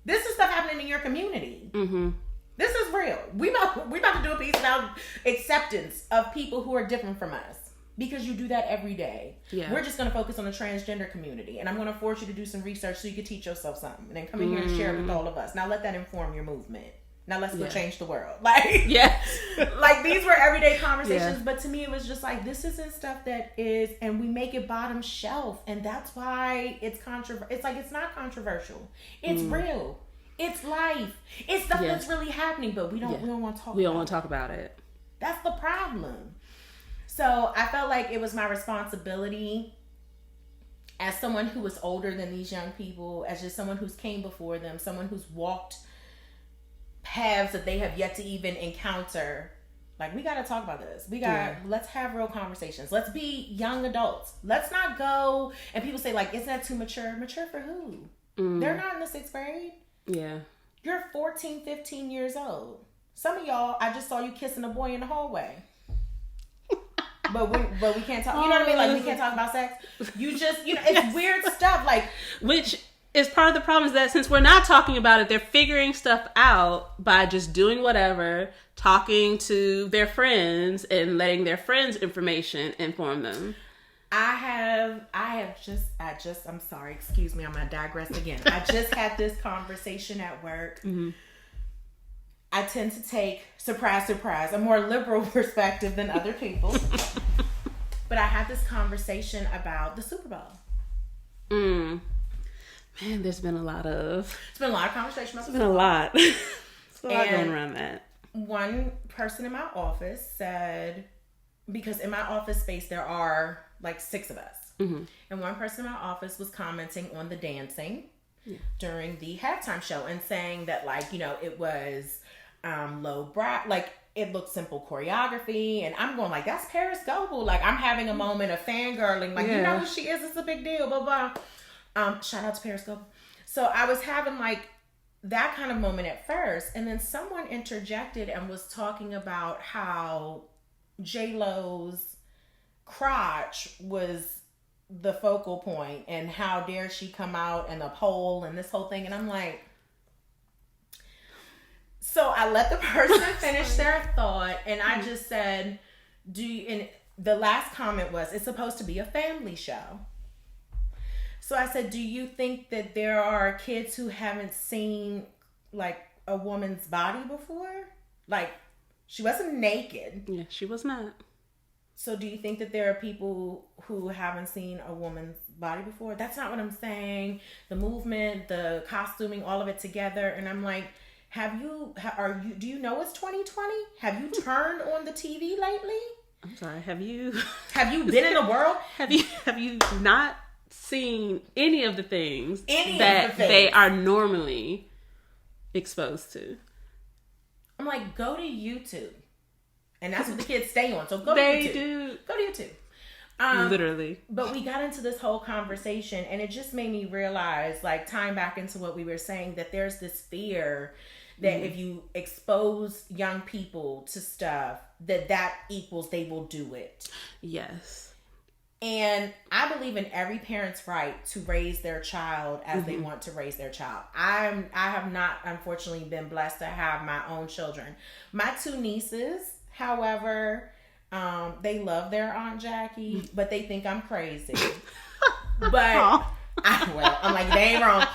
This is stuff happening in your community. Mm-hmm. This is real. We about to do a piece about acceptance of people who are different from us, because you do that every day. Yeah. We're just going to focus on the transgender community, and I'm going to force you to do some research so you can teach yourself something, and then come in here and share it with all of us. Now let that inform your movement. Now let's go change the world. Like, like these were everyday conversations, but to me it was just like, this isn't stuff that is, and we make it bottom shelf, and that's why it's It's like, it's not controversial. It's real. It's life. It's stuff that's really happening, but we don't want to talk. We don't want to talk about it. That's the problem. So I felt like it was my responsibility as someone who was older than these young people, as just someone who's came before them, someone who's walked paths that they have yet to even encounter. Like, we got to talk about this. Let's have real conversations. Let's be young adults. Let's not go, and people say like, isn't that too mature? Mature for who? They're not in the 6th grade. Yeah. You're 14, 15 years old. Some of y'all, I just saw you kissing a boy in the hallway. But we can't talk, you know what I mean? Like, we can't talk about sex. You just, it's weird stuff. Like, which is part of the problem, is that since we're not talking about it, they're figuring stuff out by just doing whatever, talking to their friends and letting their friends' information inform them. I'm sorry, excuse me, I'm going to digress again. I just had this conversation at work. Mm-hmm. I tend to take, surprise, a more liberal perspective than other people. But I had this conversation about the Super Bowl. Man, there's been a lot of conversation about the Super Bowl. It's been a lot. It's a lot going around that. One person in my office said, because in my office space there are like 6 of us. Mm-hmm. And one person in my office was commenting on the dancing during the halftime show and saying that, like, it was low brow, like it looked simple choreography, and I'm going like, that's Paris Goebel. Like, I'm having a moment of fangirling, like, you know who she is, it's a big deal, blah blah. Shout out to Paris Goebel. So I was having like that kind of moment at first, and then someone interjected and was talking about how J-Lo's crotch was the focal point, and how dare she come out in a pole and this whole thing. And I'm like, So I let the person finish their thought, and I just said, and the last comment was, it's supposed to be a family show. So I said, do you think that there are kids who haven't seen like a woman's body before? Like, she wasn't naked. Yeah, she was not. So do you think that there are people who haven't seen a woman's body before? That's not what I'm saying. The movement, the costuming, all of it together. And I'm like, do you know it's 2020? Have you turned on the TV lately? I'm sorry, have you been in the world? Have you not seen any of the things that they are normally exposed to? I'm like, go to YouTube. And that's what the kids stay on. So go to YouTube. They do. Go to YouTube. Literally. But we got into this whole conversation, and it just made me realize, like, tying back into what we were saying, that there's this fear that if you expose young people to stuff, that equals they will do it. Yes. And I believe in every parent's right to raise their child as they want to raise their child. I have not, unfortunately, been blessed to have my own children. My two nieces, however, they love their Aunt Jackie, but they think I'm crazy. But I'm like, they ain't wrong.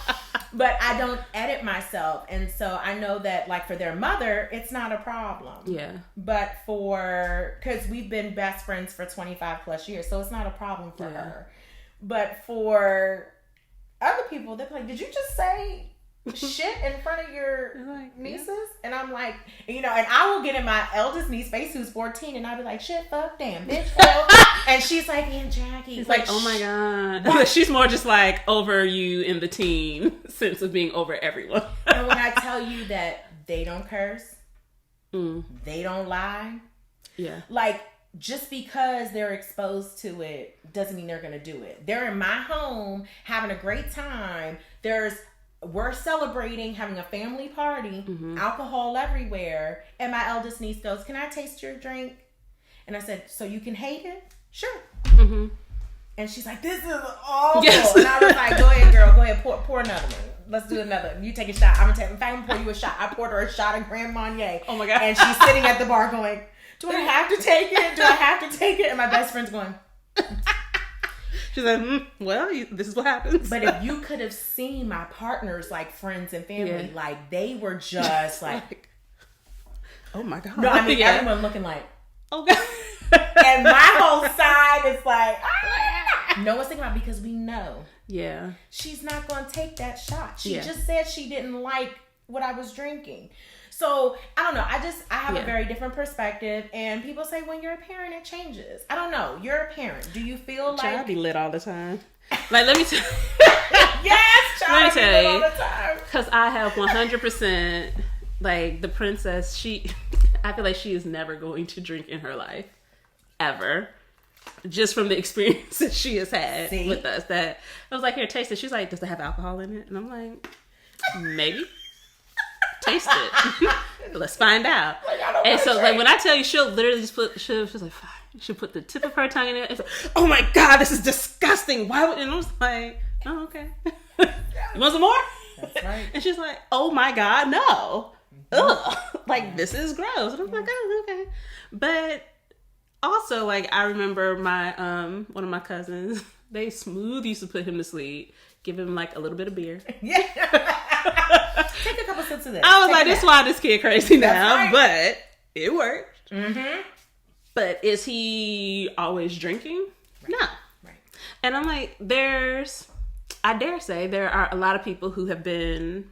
But I don't edit myself. And so I know that, like, for their mother, it's not a problem. Yeah. But because we've been best friends for 25 plus years, so it's not a problem for her. But for other people, they're like, did you just say shit in front of your nieces? Yeah. And I'm like, and I will get in my eldest niece's face, who's 14, and I'll be like, shit, fuck, damn, bitch, hell. And she's like, Aunt Jackie. She's like, oh my God. She's more just like over you in the teen sense of being over everyone. And when I tell you that they don't curse, they don't lie. Yeah. Like, just because they're exposed to it doesn't mean they're going to do it. They're in my home having a great time. We're celebrating, having a family party, alcohol everywhere. And my eldest niece goes, can I taste your drink? And I said, so you can hate it? Sure. And she's like, this is awful. Yes. And I was like, go ahead, girl. Go ahead. Pour another one. Let's do another. You take a shot. I'm going to pour you a shot. I poured her a shot of Grand Marnier. Oh my God. And she's sitting at the bar going, do I have to take it? Do I have to take it? And my best friend's going, she's like, well, this is what happens. But if you could have seen my partners, like friends and family, like they were just like, oh my God. No, I mean, everyone looking like, oh God. And my whole side is like, no one's thinking about it because we know. Yeah. She's not going to take that shot. She just said she didn't like what I was drinking. So, I don't know. I have a very different perspective. And people say when you're a parent, it changes. I don't know. You're a parent. Do you feel like... Child be lit all the time. Like, let me tell Yes, child be lit all the time. Because I have 100%, like, the princess, I feel like she is never going to drink in her life. Ever. Just from the experiences she has had with us. That I was like, here, taste it. She's like, does it have alcohol in it? And I'm like, maybe. Taste it. Let's find out. And so, like, when I tell you, she'll literally just she's like, fine. She'll put the tip of her tongue in it. It's like, oh my God, this is disgusting. Why would, and I was like, oh, okay. You want some more? That's right. And she's like, oh my God, no. Ugh. Like, this is gross. And I'm like, oh, okay. But also, like, I remember my, one of my cousins, they used to put him to sleep, give him like a little bit of beer. Yeah. Take a couple sips of this. I was like, this is why this kid crazy now, right. But it worked. Mm-hmm. But is he always drinking? Right. No. Right. And I'm like, I dare say there are a lot of people who have been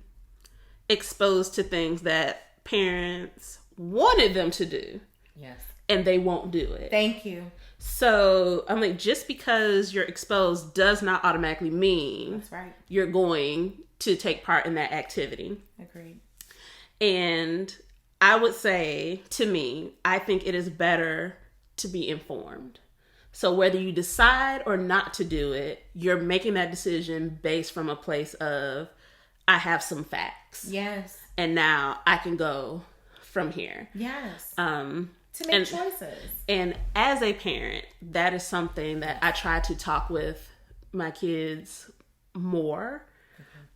exposed to things that parents wanted them to do. Yes. And they won't do it. Thank you. So I'm like, just because you're exposed does not automatically mean that's right. You're going to take part in that activity. Agreed. And I would say, to me, I think it is better to be informed. So whether you decide or not to do it, you're making that decision based from a place of, I have some facts. Yes. And now I can go from here. Yes. To make choices. And as a parent, that is something that I try to talk with my kids more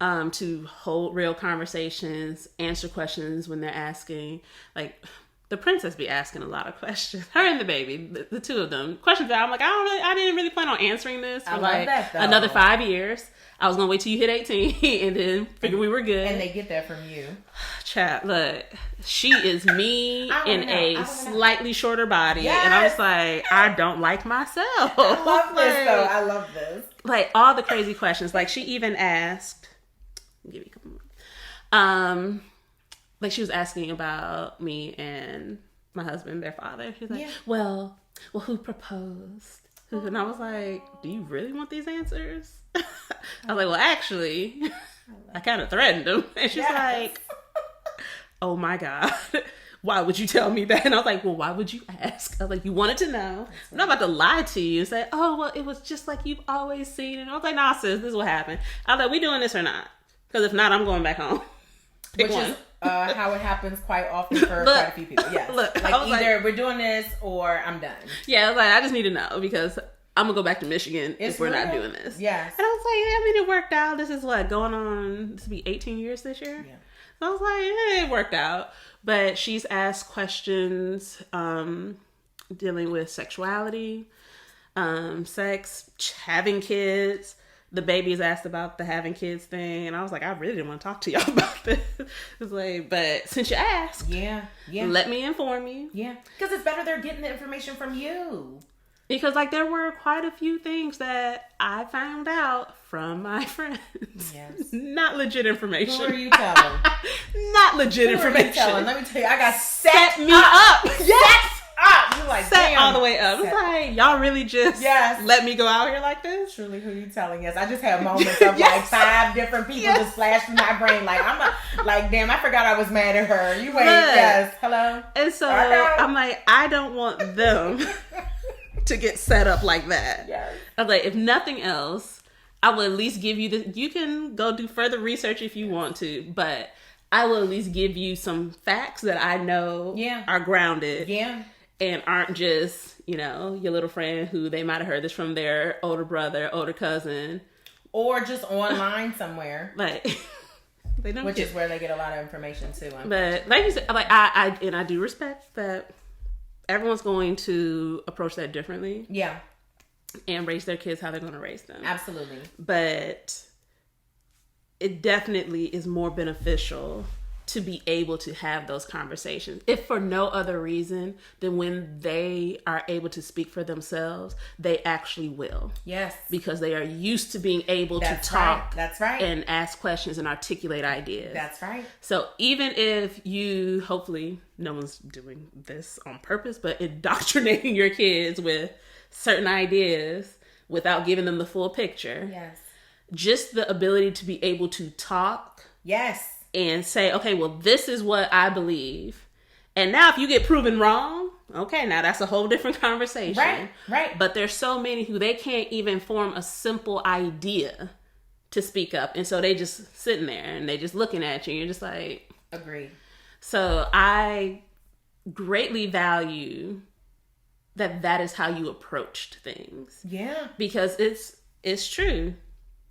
to hold real conversations, answer questions when they're asking. Like, the princess be asking a lot of questions. Her and the baby, the two of them. Questions that I'm like, I didn't really plan on answering this for like another 5 years. I was gonna wait till you hit 18 and then figure we were good. And they get that from you. Chat, look, she is me in a slightly shorter body. Yes. And I was like, I don't like myself. I love this though. I love this. Like all the crazy questions. Like she even asked, give me a couple more. Like she was asking about me and my husband, their father. She was like, well, who proposed? And I was like, do you really want these answers? I was like, well, actually, I kind of threatened him. And she's like, oh my God, why would you tell me that? And I was like, well, why would you ask? I was like, you wanted to know. I'm not about to lie to you and say, oh, well, it was just like you've always seen. And I was like, nah, sis, this is what happened. I was like, we doing this or not? Because if not, I'm going back home. Pick one. Is how it happens quite often for quite a few people. Yes. Look, like either we're doing this or I'm done. Yeah, I was like, I just need to know because I'm going to go back to Michigan if we're not doing this. Yes. And I was like, I mean, it worked out. This is what, going on, this will be 18 years this year? Yeah. So I was like, it worked out. But she's asked questions dealing with sexuality, sex, having kids. The baby's asked about the having kids thing. And I was like, I really didn't want to talk to y'all about this. It's like, but since you asked, let me inform you. Yeah. Because it's better they're getting the information from you. Because, like, there were quite a few things that I found out from my friends. Yes. Not legit information. Who are you telling? Not legit information. Who are you telling? Let me tell you, I got set me up. Yes. Up. You're like, set damn. all the way up. It's like, y'all really just let me go out here like this? Truly, who you telling? Yes. I just had moments of like 5 different people just flash through my brain. Like, I'm not, like, damn, I forgot I was mad at her. You wait. Yes. Hello. And so I'm like, I don't want them to get set up like that. Yes. I was like, if nothing else, I will at least give you you can go do further research if you want to, but I will at least give you some facts that I know are grounded. Yeah. And aren't just, your little friend who they might have heard this from their older brother, older cousin. Or just online somewhere. Like, they don't Which is where they get a lot of information too. But like you said, like I do respect that everyone's going to approach that differently. Yeah. And raise their kids how they're going to raise them. Absolutely. But it definitely is more beneficial to be able to have those conversations, if for no other reason than when they are able to speak for themselves, they actually will. Yes. Because they are used to being able to talk. Right. That's right. And ask questions and articulate ideas. That's right. So even if you, hopefully no one's doing this on purpose, but indoctrinating your kids with certain ideas without giving them the full picture. Yes. Just the ability to be able to talk. Yes. And say, okay, well, this is what I believe. And now if you get proven wrong, okay, now that's a whole different conversation. Right, right. But there's so many who they can't even form a simple idea to speak up. And so they just sitting there and they just looking at you. And you're just like... Agreed. So I greatly value that is how you approached things. Yeah. Because it's true.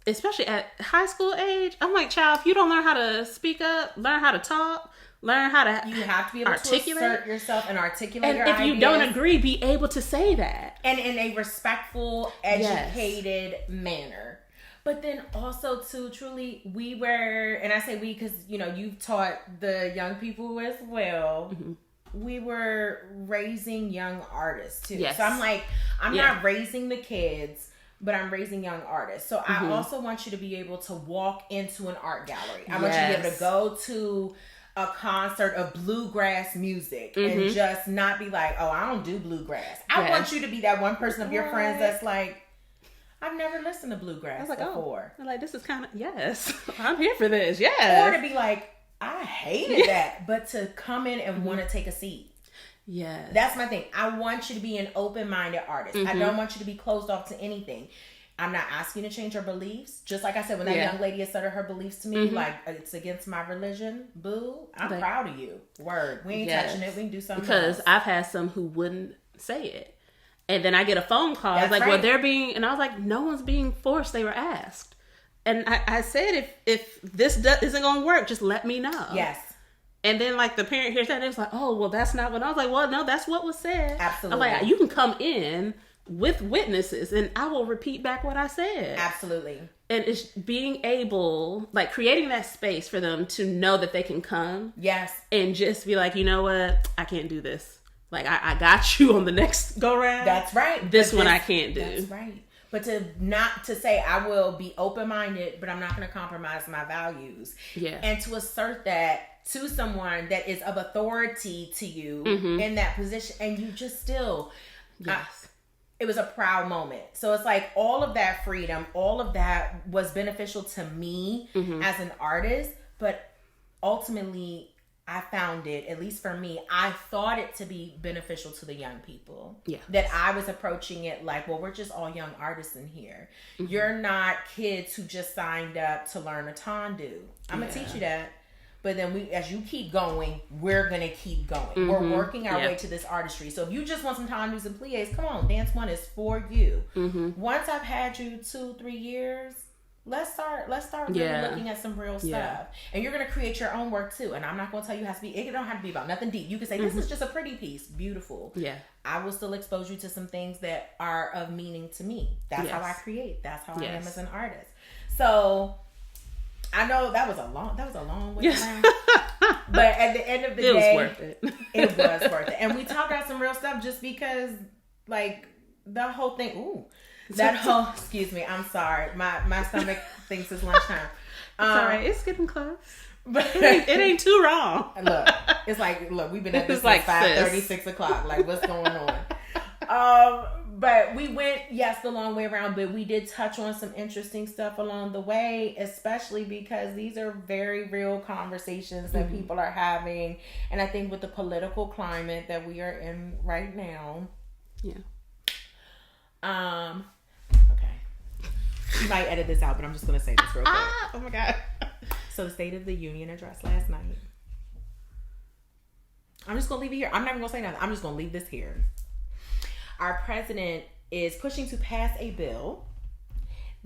Especially at high school age, I'm like, child, if you don't learn how to speak up, learn how to talk, learn how to you have to be able articulate. To assert yourself and articulate your ideas. And if you don't agree, be able to say that. And in a respectful, educated manner. But then also, too, truly, we were, and I say we because, you've taught the young people as well. Mm-hmm. We were raising young artists, too. Yes. So I'm like, I'm not raising the kids, but I'm raising young artists. So I also want you to be able to walk into an art gallery. I want you to be able to go to a concert of bluegrass music and just not be like, oh, I don't do bluegrass. I want you to be that one person of your friends that's like, I've never listened to bluegrass before. I'm like, this is kind of, I'm here for this. Yes. Or to be like, I hated that, but to come in and want to take a seat. Yes. That's my thing. I want you to be an open-minded artist. I don't want you to be closed off to anything. I'm not asking you to change your beliefs. Just like I said, when that young lady asserted her beliefs to me, like, it's against my religion, boo, I'm proud of you. Word. We ain't touching it. We can do something else. Because I've had some who wouldn't say it. And then I get a phone call. It's like, well, they're being... And I was like, no one's being forced. They were asked. And I said, if this isn't going to work, just let me know. Yes. And then, like, the parent hears that, and it's like, oh, well, that's not what... I was like, well, no, that's what was said. Absolutely. I'm like, you can come in with witnesses, and I will repeat back what I said. Absolutely. And it's being able, like, creating that space for them to know that they can come. Yes. And just be like, you know what? I can't do this. Like, I got you on the next go-round. That's right. This one I can't do. That's right. But to say I will be open-minded, but I'm not going to compromise my values. Yeah. And to assert that to someone that is of authority to you in that position, and you just still, Yes. it was a proud moment. So it's like all of that freedom, all of that was beneficial to me as an artist, but ultimately I found it, at least for me, I thought it to be beneficial to the young people. Yeah. That I was approaching it like, well, we're just all young artists in here. You're not kids who just signed up to learn a tondu. I'm going to teach you that. But then as you keep going, we're going to keep going. We're working our way to this artistry. So if you just want some tondus and pliés, come on, Dance One is for you. Once I've had you 2-3 years, let's start really looking at some real stuff. And you're going to create your own work too. And I'm not going to tell you it has to be, it don't have to be about nothing deep. You can say, this is just a pretty piece. Beautiful. Yeah. I will still expose you to some things that are of meaning to me. That's how I create. That's how I am as an artist. So I know that was a long way around. But at the end of the day, it was worth it. It was worth it. And we talked about some real stuff just because, like, the whole thing, excuse me, I'm sorry. My stomach thinks it's lunchtime. It's all right. It's getting close. But it ain't too wrong. Look, we've been at this like 5:30, 6 o'clock. Like, what's going on? But we went, the long way around, but we did touch on some interesting stuff along the way, especially because these are very real conversations that people are having. And I think with the political climate that we are in right now. Yeah. Okay. You might edit this out, but I'm just going to say this real quick. Oh my God. So the State of the Union address last night. I'm just going to leave it here. I'm not even going to say nothing. I'm just going to leave this here. Our president is pushing to pass a bill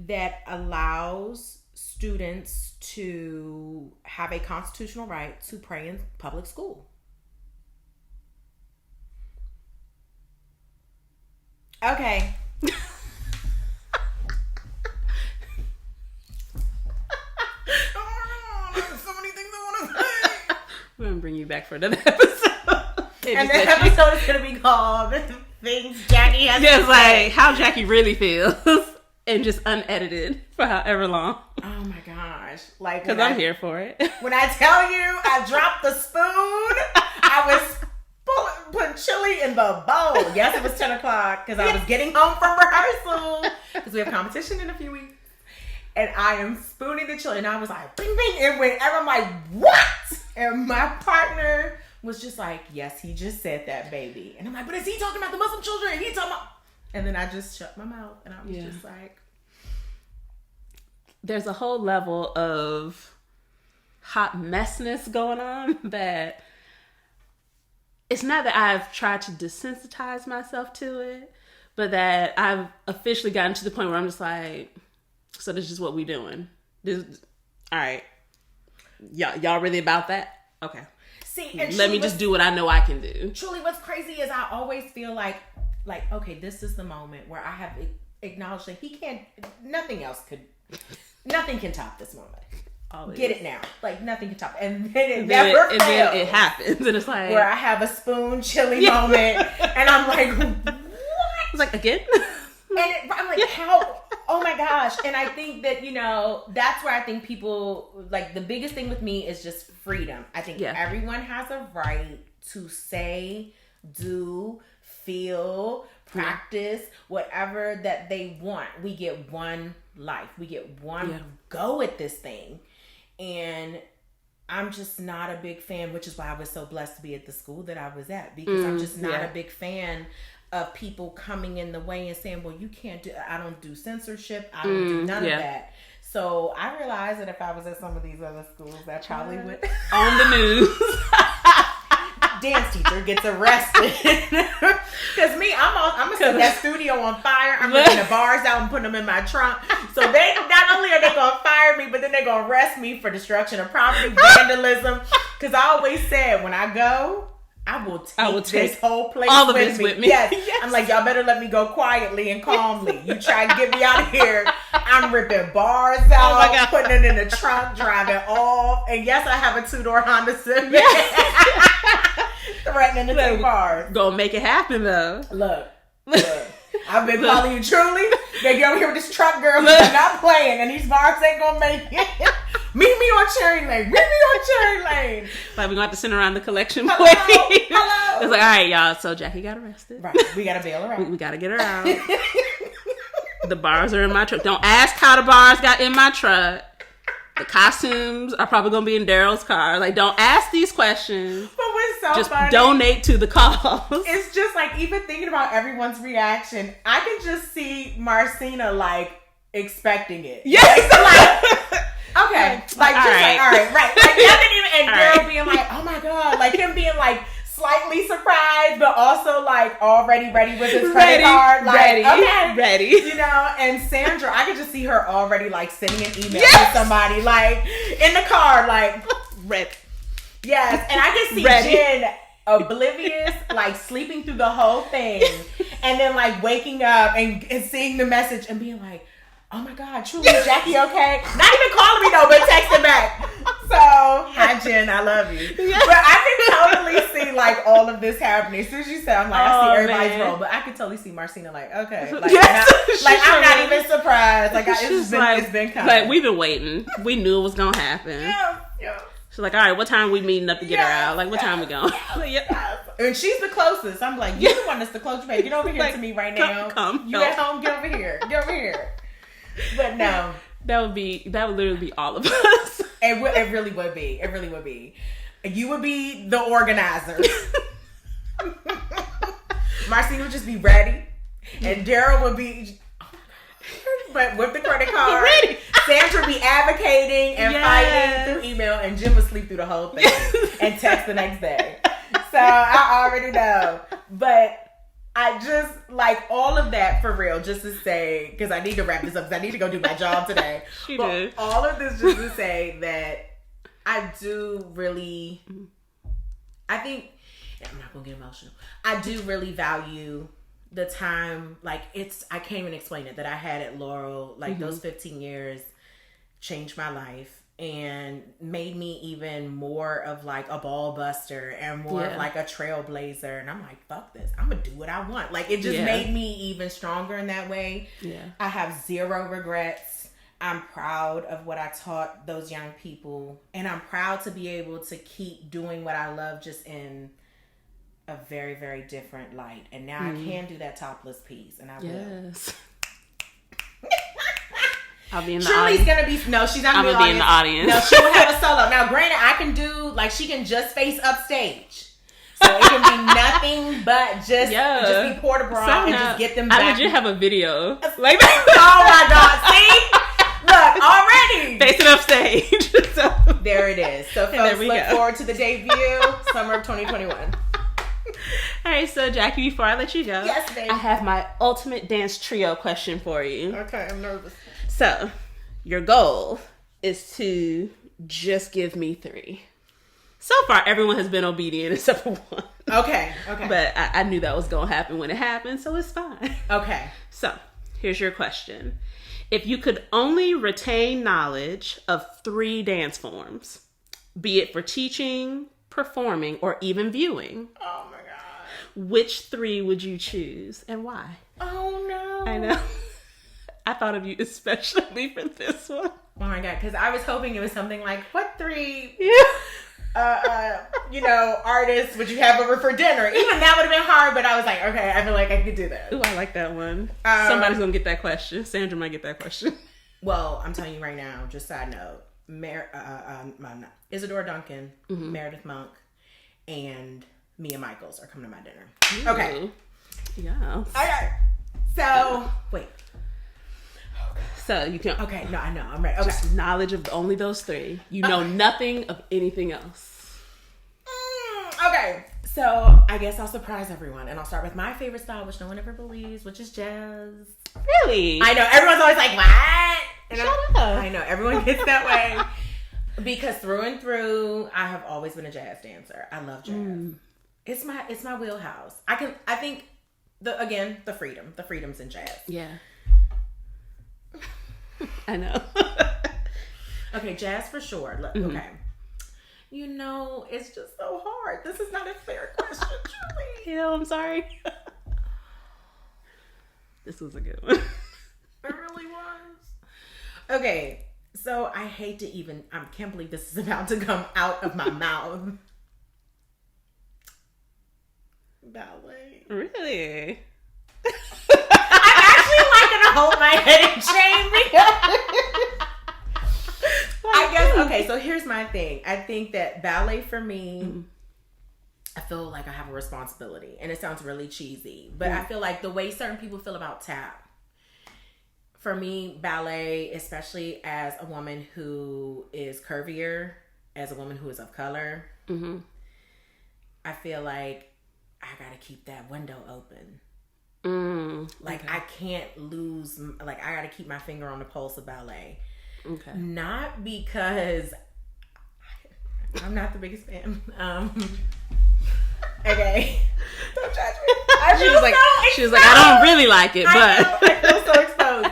that allows students to have a constitutional right to pray in public school. Okay. So many things I want to say. We're going to bring you back for another episode. And the episode is going to be called Things Jackie Has to say. Like how Jackie really feels. And just unedited for however long. Oh my gosh. Like, because I'm here for it. When I tell you I dropped the spoon, I was putting chili in the bowl. Yes, it was 10 o'clock because I was getting home from rehearsal because we have competition in a few weeks. And I am spooning the chili. And I was like, bing, bing. And whenever I'm like, what? And my partner was just like, yes, he just said that, baby. And I'm like, but is he talking about the Muslim children? And he talking about... And then I just shut my mouth. And I was just like... There's a whole level of hot messness going on that... It's not that I've tried to desensitize myself to it, but that I've officially gotten to the point where I'm just like, so this is what we doing. All right. Y'all really about that? Okay. See, and let me just do what I know I can do. Truly, what's crazy is I always feel like, okay, this is the moment where I have acknowledged that he can't, nothing can top this moment. Always. Get it now. Like, nothing can top it. And then it never fails. And then it happens. And it's like... Where I have a spoon chili moment. And I'm like, what? It's like, again? And I'm like, how? Oh my gosh. And I think that, that's where I think people, like, the biggest thing with me is just freedom. I think everyone has a right to say, do, feel, practice, whatever that they want. We get one life. We get one go at this thing. And I'm just not a big fan, which is why I was so blessed to be at the school that I was at, because I'm just not a big fan of people coming in the way and saying, well, you can't do, I don't do censorship. I don't do none of that. So I realized that if I was at some of these other schools, that probably would. On the news. Dance teacher gets arrested. Because me, I'm going to set that studio on fire. I'm putting the bars out and putting them in my trunk. So they, not only are they going to fire me, but then they're going to arrest me for destruction of property, vandalism. Because I always said, when I go, I will take this whole place all of this with me. Yes. I'm like, y'all better let me go quietly and calmly. You try to get me out of here, I'm ripping bars out, putting it in the trunk, driving off. And yes, I have a 2-door Honda Civic. Yes. Threatening to take bars. Gonna make it happen, though. Look. I've been calling you truly. They get over here with this truck girl who's not playing, and these bars ain't gonna make it. Meet me on Cherry Lane. Like, we're gonna have to send around the collection Hello. plate. It's like, all right, y'all. So Jackie got arrested. Right. We gotta bail her out. We gotta get her out. The bars are in my truck. Don't ask how the bars got in my truck. The costumes are probably gonna be in Daryl's car. Like, don't ask these questions. But what's so just funny, donate to the cause. It's just like, even thinking about everyone's reaction, I can just see Marcina like expecting it. Yes. Like, okay. Like, just right. like, all right, right. Like, nothing even, and All Daryl right. being like, oh my God. Like, him being like slightly surprised, but also like already ready with his credit card. Like, okay. Ready. You know, and Sandra, I could just see her already like sending an email to somebody, like in the car, like, Ready. yes. And I can see Jen oblivious, like sleeping through the whole thing, and then like waking up and seeing the message and being like, oh my God, truly, is Jackie okay? Not even calling me though, but texting back. So, hi Jen, I love you. Yes. But I can totally see like all of this happening. As soon as you said, I'm like, I see everybody's role, but I could totally see Marcina like, okay, like, I'm not even surprised. Like, it's been coming. Like, we've been waiting. We knew it was gonna happen. Yeah. She's like, all right, what time we meeting up to get her out? Like, what time we going? And she's the closest. I'm like, you're the one that's the closest. Babe. Get over here like, to me right now. Come. You at home? Get over here. Get over here. But no. That would literally be all of us. It really would be. It really would be. You would be the organizer. Marcina would just be ready. And Daryl would be, but with the credit card. Ready. Sandra would be advocating and fighting through email. And Jim would sleep through the whole thing and text the next day. So I already know. But I just like all of that for real, just to say, because I need to wrap this up because I need to go do my job today. But all of this just to say that I do really, I think, I'm not going to get emotional. I do really value the time, like I can't even explain it, that I had at Laurel, like those 15 years changed my life. And made me even more of like a ball buster and more of like a trailblazer. And I'm like, fuck this. I'm going to do what I want. Like, it just made me even stronger in that way. Yeah. I have zero regrets. I'm proud of what I taught those young people. And I'm proud to be able to keep doing what I love, just in a very, very different light. And now I can do that topless piece. And I will. I'll be in the Truly's audience. Gonna be, no, she's not I'm gonna be in the audience. No, she will have a solo. Now, granted, I can do, like, she can just face upstage. So it can be nothing but just be portable and just get them back. I legit have a video. Like that. Oh my God. See? Look, already. Facing upstage. So, there it is. So folks, look forward to the debut, summer of 2021. All right, so Jackie, before I let you go, yes, babe, I have my ultimate dance trio question for you. Okay, I'm nervous. So, your goal is to just give me 3. So far, everyone has been obedient except for one. Okay. But I knew that was going to happen when it happened, so it's fine. Okay. So, here's your question. If you could only retain knowledge of 3 dance forms, be it for teaching, performing, or even viewing, oh my God, which 3 would you choose and why? Oh no. I know. I thought of you especially for this one. Oh my God, because I was hoping it was something like, what 3 artists would you have over for dinner? Even that would have been hard, but I was like, okay, I feel like I could do that. Ooh, I like that one. Somebody's gonna get that question. Sandra might get that question. Well, I'm telling you right now, just side note, Isadora Duncan, Meredith Monk, and Mia Michaels are coming to my dinner. Ooh. Okay. Yeah. Okay. So, wait. So you can. Okay, no, I know. I'm ready. Okay. Just knowledge of only those 3. You know nothing of anything else. Okay. So I guess I'll surprise everyone, and I'll start with my favorite style, which no one ever believes, which is jazz. Really? I know everyone's always like, "What?" And Shut up. I know everyone gets that way because through and through, I have always been a jazz dancer. I love jazz. It's my wheelhouse. I think the freedom's in jazz. Yeah. I know. Okay, jazz for sure. Okay. You know, it's just so hard. This is not a fair question, Julie. I'm sorry. This was a good one. It really was. Okay, so I hate to even, I can't believe this is about to come out of my mouth. Ballet. Really? I'm actually like gonna hold my head in shame because I guess, okay, so here's my thing. I think that ballet for me, I feel like I have a responsibility, and it sounds really cheesy, but I feel like the way certain people feel about tap, for me, ballet, especially as a woman who is curvier, as a woman who is of color, I feel like I gotta keep that window open. Like, I can't lose, like, I gotta keep my finger on the pulse of ballet. Okay. Not because I'm not the biggest fan. Okay. Don't judge me. She was like, I don't really like it, but I feel so exposed.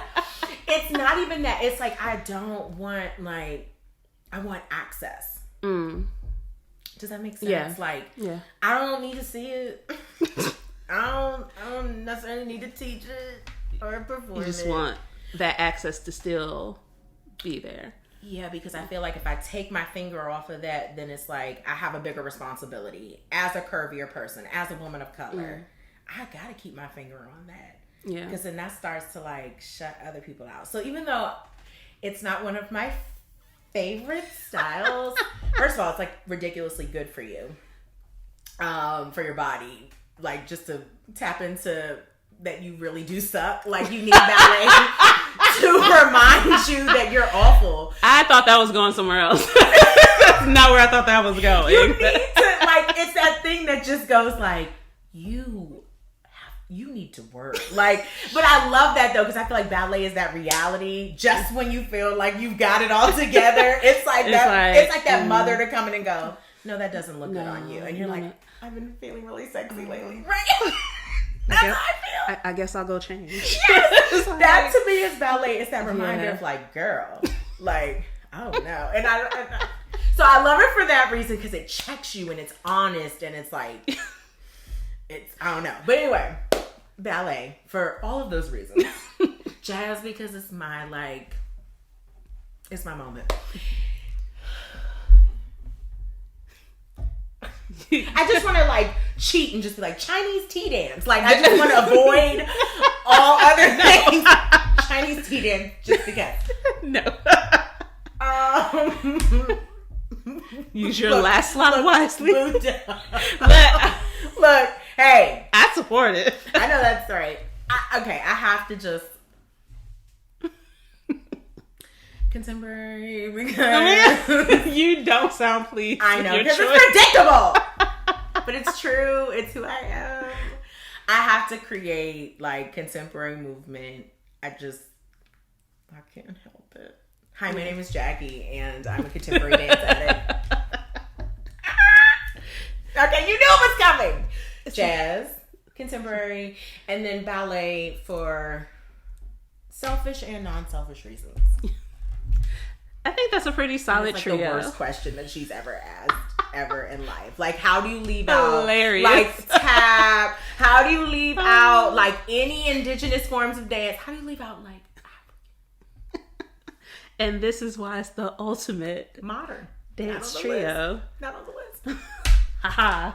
It's not even that. It's like I don't want I want access. Does that make sense? Yeah. Like, yeah. I don't need to see it. I don't necessarily need to teach it or perform it. You just want that access to still be there. Yeah, because I feel like if I take my finger off of that, then it's like I have a bigger responsibility as a curvier person, as a woman of color. I gotta keep my finger on that. Yeah. Because then that starts to like shut other people out. So even though it's not one of my favorite styles, first of all, it's like ridiculously good for you, for your body. Like, just to tap into that you really do suck. Like, you need ballet to remind you that you're awful. I thought that was going somewhere else. That's not where I thought that was going. You need to, like, it's that thing that just goes like, you need to work. Like, but I love that though, because I feel like ballet is that reality. Just when you feel like you've got it all together, it's like that mother to come in and go, no, that doesn't look good on you. And you're like, I've been feeling really sexy lately. Right? That's how I feel. I guess I'll go change. Yes. That to me is ballet. It's that reminder of like, girl, like, I don't know. And I so I love it for that reason, because it checks you and it's honest and it's like, I don't know. But anyway, ballet for all of those reasons. Jazz because it's my moment. I just want to like cheat and just be like Chinese tea dance. Like, I just want to avoid all other things. Chinese tea dance just because. No. Use your last slot wisely. Look, Look, hey. I support it. I know that's right. I have to just contemporary because you don't sound pleased. I know, because it's predictable. But it's true. It's who I am. I have to create like contemporary movement. I can't help it. Hi, my name is Jackie, and I'm a contemporary dance addict. Okay, you knew it was coming. Jazz, contemporary, and then ballet for selfish and non-selfish reasons. I think that's a pretty solid like trio. The worst question that she's ever asked ever in life. Like, how do you leave out like tap? How do you leave out like any indigenous forms of dance? How do you leave out like African? And this is why it's the ultimate modern dance trio. Not on the list. Haha.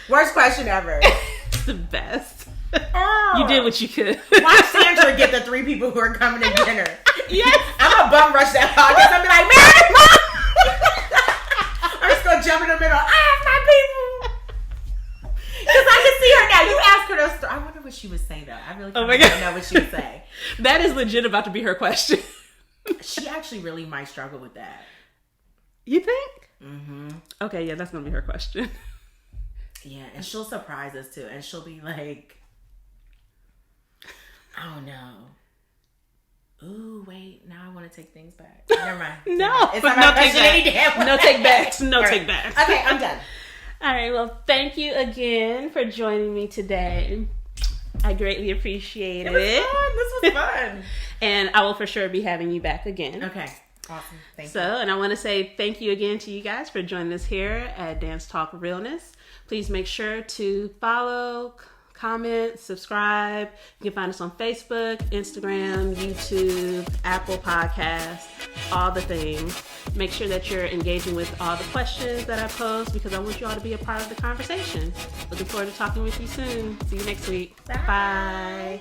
Worst question ever. It's the best. You did what you could. Watch Sandra get the 3 people who are coming to dinner. Yes. I'm gonna bum rush that podcast. I'm be like, man, I'm just gonna jump in the middle. I have my people. Because I can see her now. You ask her those stories. I wonder what she would say though. I really want to know what she would say. That is legit about to be her question. She actually really might struggle with that. You think? Mm-hmm. Okay, yeah, that's gonna be her question. Yeah, and she'll surprise us too. And she'll be like, oh no. Ooh, wait, now I want to take things back. Never mind. No. It's not no take takebacks. No takebacks. No takebacks. Okay, I'm done. All right, well, thank you again for joining me today. I greatly appreciate it. This was fun. And I will for sure be having you back again. Okay, awesome. Thank you. And I want to say thank you again to you guys for joining us here at Dance Talk Realness. Please make sure to follow, comment, subscribe. You can find us on Facebook, Instagram, YouTube, Apple Podcasts, all the things. Make sure that you're engaging with all the questions that I pose because I want you all to be a part of the conversation. Looking forward to talking with you soon. See you next week. Bye. Bye.